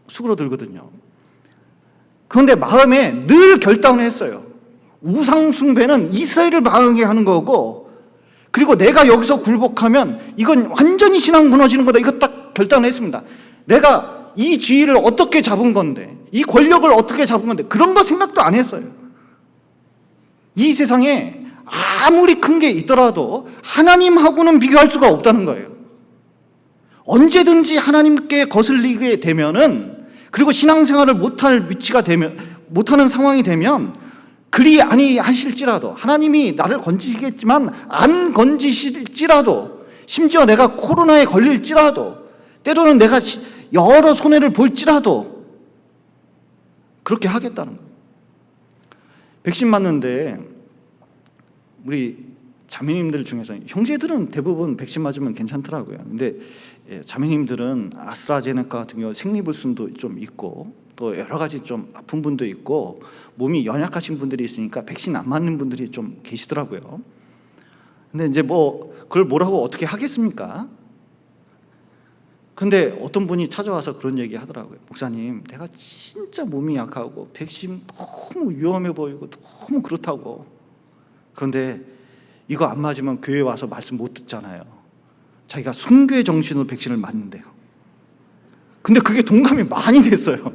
S1: 수그러들거든요. 그런데 마음에 늘 결단을 했어요. 우상 숭배는 이스라엘을 망하게 하는 거고 그리고 내가 여기서 굴복하면 이건 완전히 신앙 무너지는 거다. 이거 딱 결단을 했습니다. 내가 이 지위를 어떻게 잡은 건데 이 권력을 어떻게 잡은 건데 그런 거 생각도 안 했어요. 이 세상에 아무리 큰 게 있더라도 하나님하고는 비교할 수가 없다는 거예요. 언제든지 하나님께 거슬리게 되면은 그리고 신앙생활을 못할 위치가 되면 못하는 상황이 되면 그리 아니하실지라도 하나님이 나를 건지시겠지만 안 건지실지라도 심지어 내가 코로나에 걸릴지라도 때로는 내가 여러 손해를 볼지라도 그렇게 하겠다는 거예요. 백신 맞는데 우리 자매님들 중에서 형제들은 대부분 백신 맞으면 괜찮더라고요. 근데 자매님들은 아스트라제네카 같은 경우 생리불순도 좀 있고 또 여러 가지 좀 아픈 분도 있고 몸이 연약하신 분들이 있으니까 백신 안 맞는 분들이 좀 계시더라고요. 근데 이제 뭐 그걸 뭐라고 어떻게 하겠습니까? 근데 어떤 분이 찾아와서 그런 얘기 하더라고요. 목사님, 내가 진짜 몸이 약하고 백신 너무 위험해 보이고 너무 그렇다고. 그런데 이거 안 맞으면 교회 와서 말씀 못 듣잖아요. 자기가 순교의 정신으로 백신을 맞는데요. 근데 그게 동감이 많이 됐어요.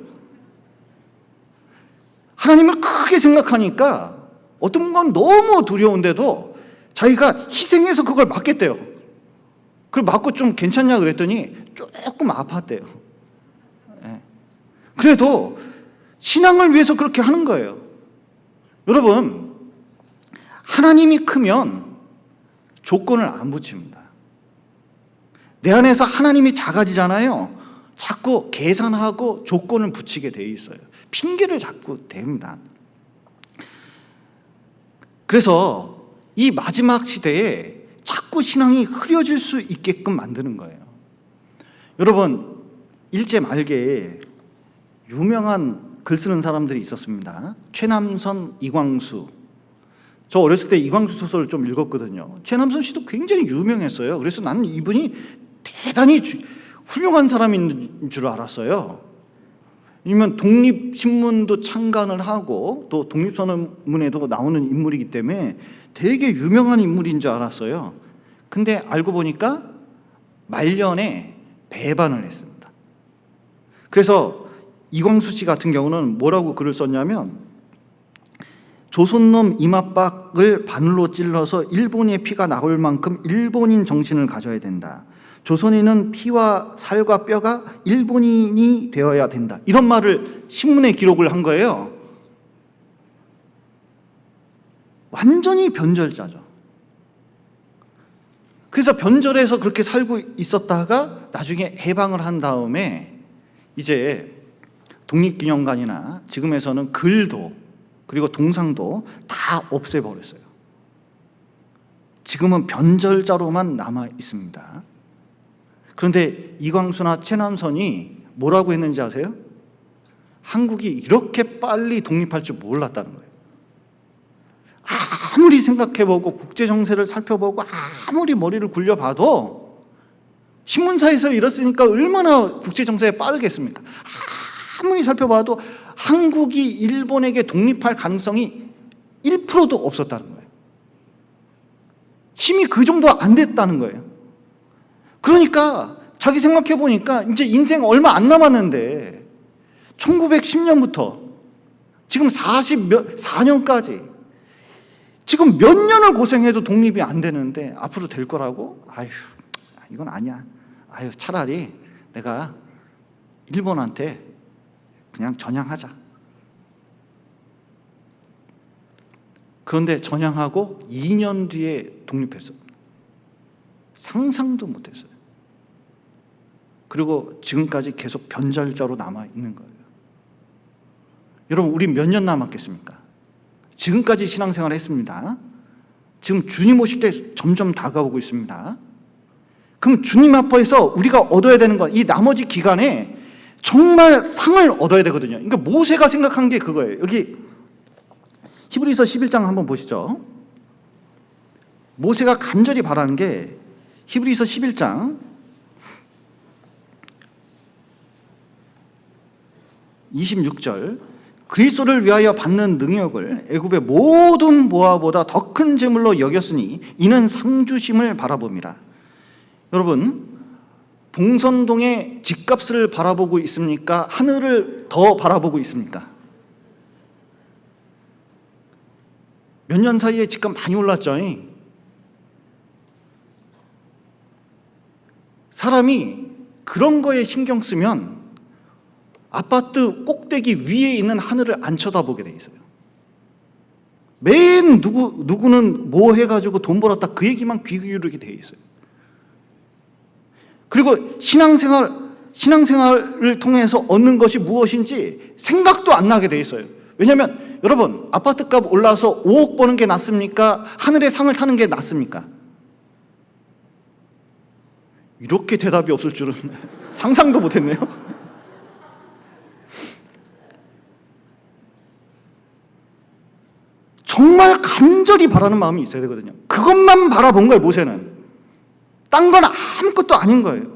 S1: 하나님을 크게 생각하니까 어떤 건 너무 두려운데도 자기가 희생해서 그걸 맞겠대요. 그걸 맞고 좀 괜찮냐 그랬더니 조금 아팠대요. 그래도 신앙을 위해서 그렇게 하는 거예요. 여러분, 하나님이 크면 조건을 안 붙입니다. 내 안에서 하나님이 작아지잖아요. 자꾸 계산하고 조건을 붙이게 돼 있어요. 핑계를 자꾸 댑니다. 그래서 이 마지막 시대에 자꾸 신앙이 흐려질 수 있게끔 만드는 거예요. 여러분, 일제 말기에 유명한 글 쓰는 사람들이 있었습니다. 최남선, 이광수. 저 어렸을 때 이광수 소설을 좀 읽었거든요. 최남선 씨도 굉장히 유명했어요. 그래서 나는 이분이 대단히 훌륭한 사람인 줄 알았어요. 왜냐면 독립신문도 창간을 하고 또 독립선언문에도 나오는 인물이기 때문에 되게 유명한 인물인 줄 알았어요. 근데 알고 보니까 말년에 배반을 했습니다. 그래서 이광수 씨 같은 경우는 뭐라고 글을 썼냐면 조선놈 이맛박을 바늘로 찔러서 일본의 피가 나올 만큼 일본인 정신을 가져야 된다. 조선인은 피와 살과 뼈가 일본인이 되어야 된다. 이런 말을 신문에 기록을 한 거예요. 완전히 변절자죠. 그래서 변절해서 그렇게 살고 있었다가 나중에 해방을 한 다음에 이제 독립기념관이나 지금에서는 글도 그리고 동상도 다 없애버렸어요. 지금은 변절자로만 남아 있습니다. 그런데 이광수나 최남선이 뭐라고 했는지 아세요? 한국이 이렇게 빨리 독립할 줄 몰랐다는 거예요. 아무리 생각해보고 국제정세를 살펴보고 아무리 머리를 굴려봐도 신문사에서 이랬으니까 얼마나 국제정세에 빠르겠습니까? 아무리 살펴봐도 한국이 일본에게 독립할 가능성이 1%도 없었다는 거예요. 힘이 그 정도 안 됐다는 거예요. 그러니까 자기 생각해보니까 이제 인생 얼마 안 남았는데 1910년부터 지금 44년까지 지금 몇 년을 고생해도 독립이 안 되는데 앞으로 될 거라고? 아휴, 이건 아니야. 아유, 차라리 내가 일본한테 그냥 전향하자. 그런데 전향하고 2년 뒤에 독립했어. 상상도 못했어요. 그리고 지금까지 계속 변절자로 남아 있는 거예요. 여러분, 우리 몇 년 남았겠습니까? 지금까지 신앙생활을 했습니다. 지금 주님 오실 때 점점 다가오고 있습니다. 그럼 주님 앞에서 우리가 얻어야 되는 것, 이 나머지 기간에 정말 상을 얻어야 되거든요. 그러니까 모세가 생각한 게 그거예요. 여기 히브리서 11장 한번 보시죠. 모세가 간절히 바라는 게 히브리서 11장 26절, 그리스도를 위하여 받는 능력을 애굽의 모든 보화보다 더 큰 재물로 여겼으니 이는 상주심을 바라봅니다. 여러분, 봉선동의 집값을 바라보고 있습니까? 하늘을 더 바라보고 있습니까? 몇 년 사이에 집값 많이 올랐죠. 사람이 그런 거에 신경 쓰면 아파트 꼭대기 위에 있는 하늘을 안 쳐다보게 돼 있어요. 맨 누구는 뭐 해가지고 돈 벌었다 그 얘기만 귀 기울이게 돼 있어요. 그리고 신앙생활을 통해서 얻는 것이 무엇인지 생각도 안 나게 돼 있어요. 왜냐하면 여러분, 아파트값 올라서 5억 버는 게 낫습니까? 하늘의 상을 타는 게 낫습니까? 이렇게 대답이 없을 줄은 상상도 못했네요. 정말 간절히 바라는 마음이 있어야 되거든요. 그것만 바라본 거예요, 모세는. 딴 건 아무것도 아닌 거예요.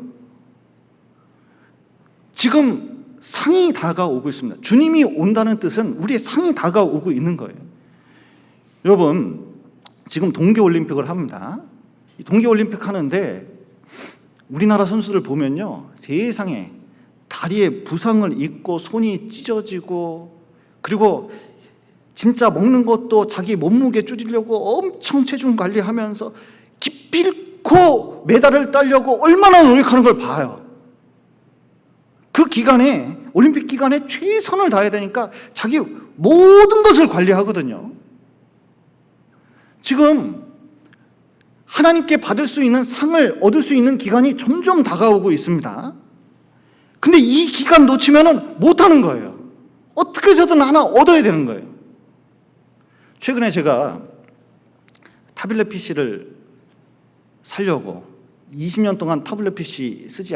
S1: 지금 상이 다가오고 있습니다. 주님이 온다는 뜻은 우리의 상이 다가오고 있는 거예요. 여러분, 지금 동계올림픽을 합니다. 동계올림픽 하는데 우리나라 선수들 보면요, 세상에 다리에 부상을 입고 손이 찢어지고, 그리고 진짜 먹는 것도 자기 몸무게 줄이려고 엄청 체중 관리하면서 기필코 메달을 따려고 얼마나 노력하는 걸 봐요. 그 기간에, 올림픽 기간에 최선을 다해야 되니까 자기 모든 것을 관리하거든요. 지금 하나님께 받을 수 있는 상을 얻을 수 있는 기간이 점점 다가오고 있습니다. 근데 이 기간 놓치면 못하는 거예요. 어떻게 해서든 하나 얻어야 되는 거예요. 최근에 제가 타블렛 PC를 사려고 20년 동안 타블렛 PC 쓰지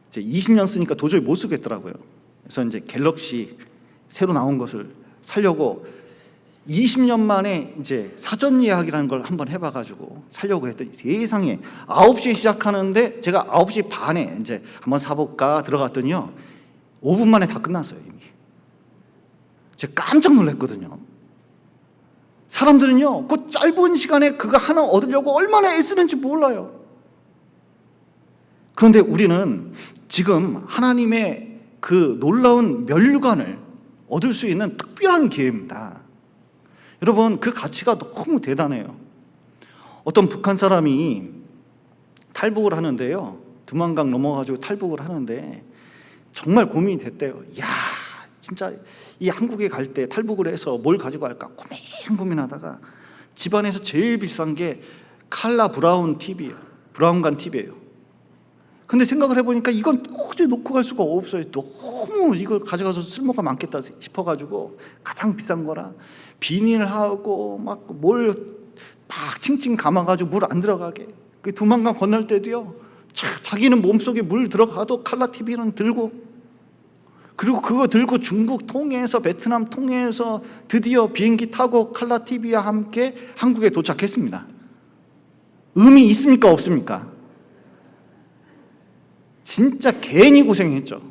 S1: 이제 20년 쓰니까 도저히 못 쓰겠더라고요. 그래서 이제 갤럭시 새로 나온 것을 사려고 20년 만에 이제 사전 예약이라는 걸 한번 해봐가지고 사려고 했더니 세상에 9시에 시작하는데 제가 9시 반에 이제 한번 사볼까 들어갔더니요, 5분 만에 다 끝났어요, 이미. 제가 깜짝 놀랐거든요. 사람들은요, 그 짧은 시간에 그거 하나 얻으려고 얼마나 애쓰는지 몰라요. 그런데 우리는 지금 하나님의 그 놀라운 면류관을 얻을 수 있는 특별한 기회입니다. 여러분, 그 가치가 너무 대단해요. 어떤 북한 사람이 탈북을 하는데요, 두만강 넘어가지고 탈북을 하는데 정말 고민이 됐대요. 야, 진짜 이 한국에 갈 때 탈북을 해서 뭘 가지고 갈까 고민하다가 집안에서 제일 비싼 게 칼라 브라운 TV예요. 브라운관 TV예요. 근데 생각을 해보니까 이건 도저히 놓고 갈 수가 없어요. 너무 이걸 가져가서 쓸모가 많겠다 싶어가지고 가장 비싼 거라 비닐하고 막 뭘 막 칭칭 감아가지고 물 안 들어가게. 그 두만강 건널 때도요, 자기는 몸속에 물 들어가도 칼라 TV는 들고, 그리고 그거 들고 중국 통해서 베트남 통해서 드디어 비행기 타고 칼라 TV와 함께 한국에 도착했습니다. 의미 있습니까 없습니까? 진짜 괜히 고생했죠.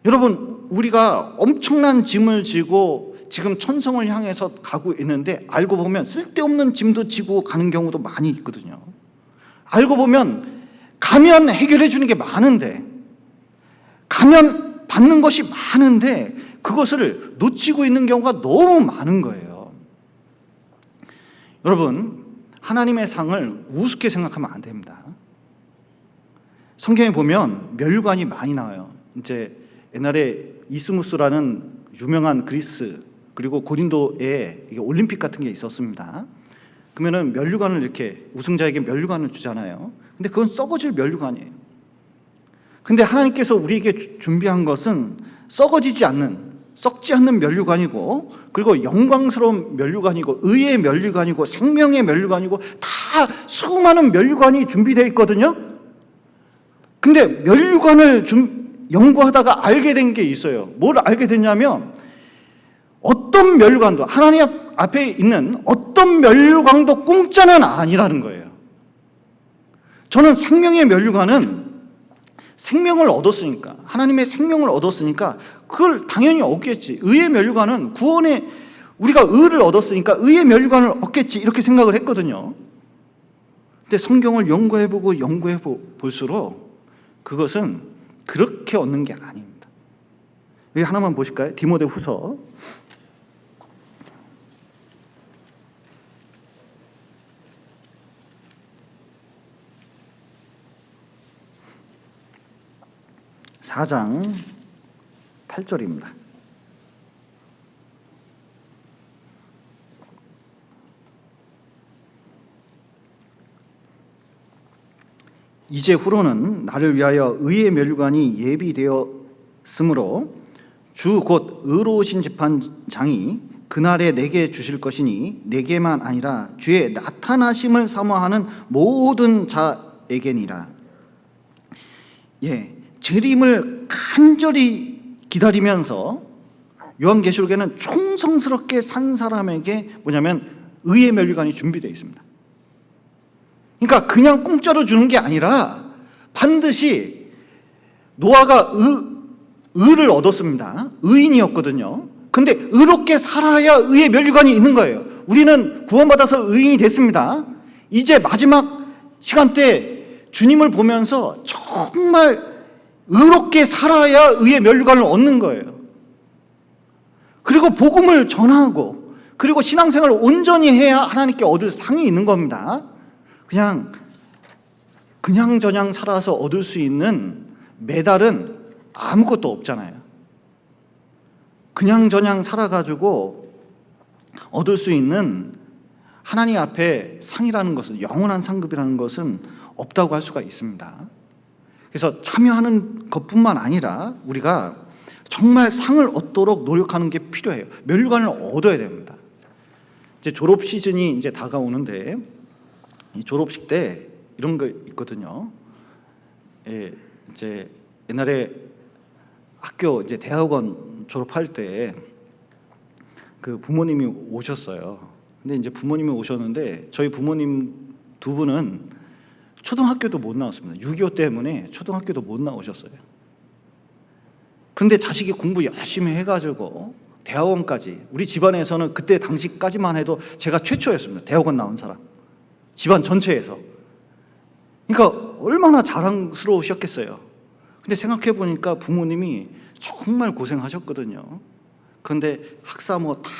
S1: 여러분, 우리가 엄청난 짐을 지고 지금 천성을 향해서 가고 있는데 알고 보면 쓸데없는 짐도 지고 가는 경우도 많이 있거든요. 알고 보면 가면 해결해 주는 게 많은데, 가면 받는 것이 많은데 그것을 놓치고 있는 경우가 너무 많은 거예요. 여러분, 하나님의 상을 우습게 생각하면 안 됩니다. 성경에 보면 면류관이 많이 나와요. 이제 옛날에 이스무스라는 유명한 그리스 그리고 고린도에 올림픽 같은 게 있었습니다. 그러면은 면류관을 이렇게 우승자에게 면류관을 주잖아요. 근데 그건 썩어질 면류관이에요. 근데 하나님께서 우리에게 준비한 것은 썩어지지 않는, 썩지 않는 면류관이고, 그리고 영광스러운 면류관이고, 의의 면류관이고, 생명의 면류관이고, 다 수많은 면류관이 준비되어 있거든요. 근데 면류관을 연구하다가 알게 된 게 있어요. 뭘 알게 됐냐면, 어떤 면류관도, 하나님 앞에 있는 어떤 면류관도 공짜는 아니라는 거예요. 저는 생명의 면류관은 생명을 얻었으니까, 하나님의 생명을 얻었으니까 그걸 당연히 얻겠지. 의의 면류관은 구원의, 우리가 의를 얻었으니까 의의 면류관을 얻겠지, 이렇게 생각을 했거든요. 근데 성경을 연구해보고 볼수록 그것은 그렇게 얻는 게 아닙니다. 여기 하나만 보실까요? 디모데후서 4장 8절입니다. 이제 후로는 나를 위하여 의의 면류관이 예비되었으므로 주 곧 의로우신 재판장이 그날에 내게 주실 것이니 내게만 아니라 주의 나타나심을 사모하는 모든 자에게니라. 재림을 간절히 기다리면서 요한계시록에는 충성스럽게 산 사람에게 뭐냐면 의의 면류관이 준비되어 있습니다. 그러니까 그냥 공짜로 주는 게 아니라 반드시 노아가 의를 얻었습니다. 의인이었거든요. 근데 의롭게 살아야 의의 면류관이 있는 거예요. 우리는 구원받아서 의인이 됐습니다. 이제 마지막 시간 때 주님을 보면서 정말 의롭게 살아야 의의 면류관을 얻는 거예요. 그리고 복음을 전하고, 그리고 신앙생활을 온전히 해야 하나님께 얻을 상이 있는 겁니다. 그냥저냥 살아서 얻을 수 있는 메달은 아무것도 없잖아요. 그냥저냥 살아가지고 얻을 수 있는 하나님 앞에 상이라는 것은, 영원한 상급이라는 것은 없다고 할 수가 있습니다. 그래서 참여하는 것뿐만 아니라 우리가 정말 상을 얻도록 노력하는 게 필요해요. 면류관을 얻어야 됩니다. 이제 졸업 시즌이 이제 다가오는데, 이 졸업식 때 이런 거 있거든요. 이제 옛날에 학교, 이제 대학원 졸업할 때 그 부모님이 오셨어요. 근데 이제 부모님이 오셨는데 저희 부모님 두 분은 초등학교도 못 나왔습니다. 6.25 때문에 초등학교도 못 나오셨어요. 그런데 자식이 공부 열심히 해가지고 대학원까지, 우리 집안에서는 그때 당시까지만 해도 제가 최초였습니다. 대학원 나온 사람, 집안 전체에서. 그러니까 얼마나 자랑스러우셨겠어요. 근데 생각해 보니까 부모님이 정말 고생하셨거든요. 그런데 학사모 탁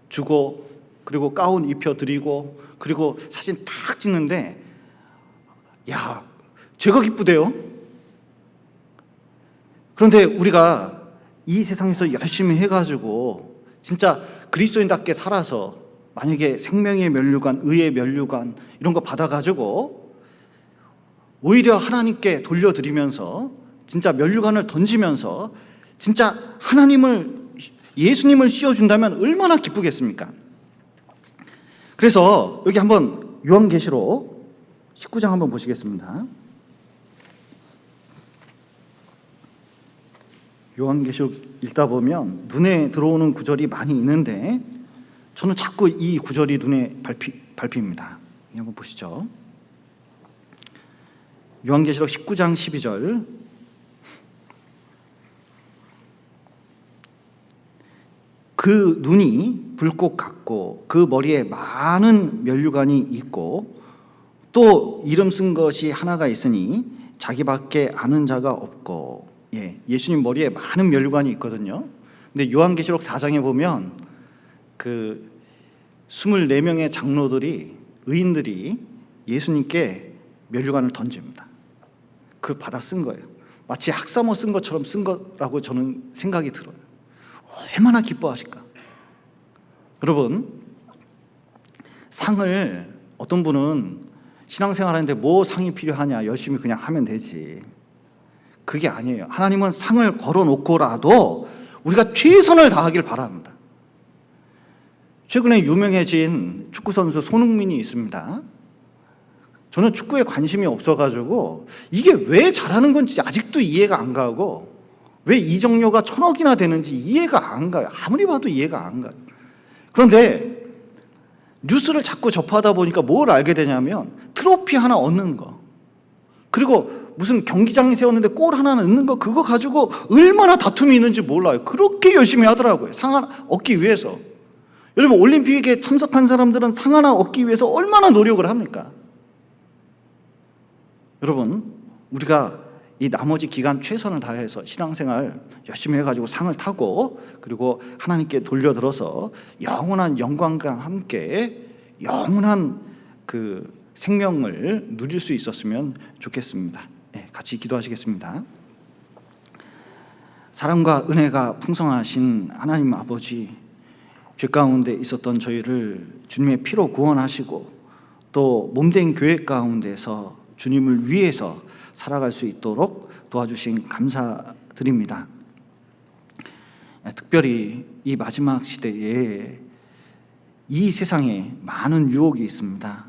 S1: 주고, 그리고 가운 입혀드리고, 그리고 사진 딱 찍는데, 야, 제가 기쁘대요. 그런데 우리가 이 세상에서 열심히 해가지고 진짜 그리스도인답게 살아서 만약에 생명의 면류관, 의의 면류관 이런 거 받아가지고 오히려 하나님께 돌려드리면서 진짜 면류관을 던지면서 진짜 예수님을 씌워준다면 얼마나 기쁘겠습니까? 그래서 여기 한번 요한계시록 19장 한번 보시겠습니다. 요한계시록 읽다 보면 눈에 들어오는 구절이 많이 있는데 저는 자꾸 이 구절이 눈에 밟힙니다. 한번 보시죠. 요한계시록 19장 12절. 그 눈이 불꽃 같고 그 머리에 많은 면류관이 있고 또 이름 쓴 것이 하나가 있으니 자기밖에 아는 자가 없고, 예수님 머리에 많은 면류관이 있거든요. 근데 요한계시록 4장에 보면 그 24명의 장로들이, 의인들이 예수님께 면류관을 던집니다. 그걸 받아 쓴 거예요. 마치 학사모 쓴 것처럼 쓴 거라고 저는 생각이 들어요. 얼마나 기뻐하실까? 여러분, 상을 어떤 분은 신앙생활 하는데 뭐 상이 필요하냐, 열심히 그냥 하면 되지. 그게 아니에요. 하나님은 상을 걸어놓고라도 우리가 최선을 다하길 바랍니다. 최근에 유명해진 축구선수 손흥민이 있습니다. 저는 축구에 관심이 없어가지고 이게 왜 잘하는 건지 아직도 이해가 안 가고, 왜 이적료가 1,000억이나 되는지 이해가 안 가요. 아무리 봐도 이해가 안 가요. 그런데 뉴스를 자꾸 접하다 보니까 뭘 알게 되냐면 트로피 하나 얻는 거, 그리고 무슨 경기장에 세웠는데 골 하나 넣는 거, 그거 가지고 얼마나 다툼이 있는지 몰라요. 그렇게 열심히 하더라고요. 상 하나 얻기 위해서. 여러분, 올림픽에 참석한 사람들은 상 하나 얻기 위해서 얼마나 노력을 합니까? 여러분, 우리가 이 나머지 기간 최선을 다해서 신앙생활 열심히 해가지고 상을 타고, 그리고 하나님께 돌려들어서 영원한 영광과 함께 영원한 그 생명을 누릴 수 있었으면 좋겠습니다. 같이 기도하시겠습니다. 사랑과 은혜가 풍성하신 하나님 아버지, 죄 가운데 있었던 저희를 주님의 피로 구원하시고 또 몸된 교회 가운데서 주님을 위해서 살아갈 수 있도록 도와주신 감사드립니다. 특별히 이 마지막 시대에 이 세상에 많은 유혹이 있습니다.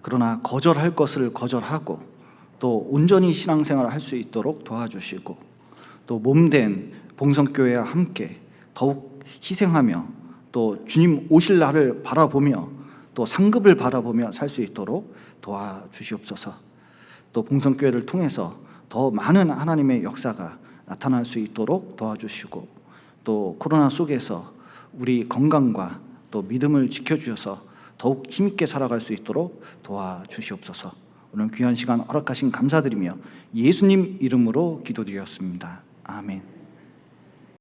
S1: 그러나 거절할 것을 거절하고 또 온전히 신앙생활을 할 수 있도록 도와주시고, 또 몸된 봉성교회와 함께 더욱 희생하며 또 주님 오실 날을 바라보며 또 상급을 바라보며 살 수 있도록 도와주시옵소서. 또 봉성교회를 통해서 더 많은 하나님의 역사가 나타날 수 있도록 도와주시고, 또 코로나 속에서 우리 건강과 또 믿음을 지켜주셔서 더욱 힘있게 살아갈 수 있도록 도와주시옵소서. 오늘 귀한 시간 허락하신 감사드리며 예수님 이름으로 기도드렸습니다. 아멘.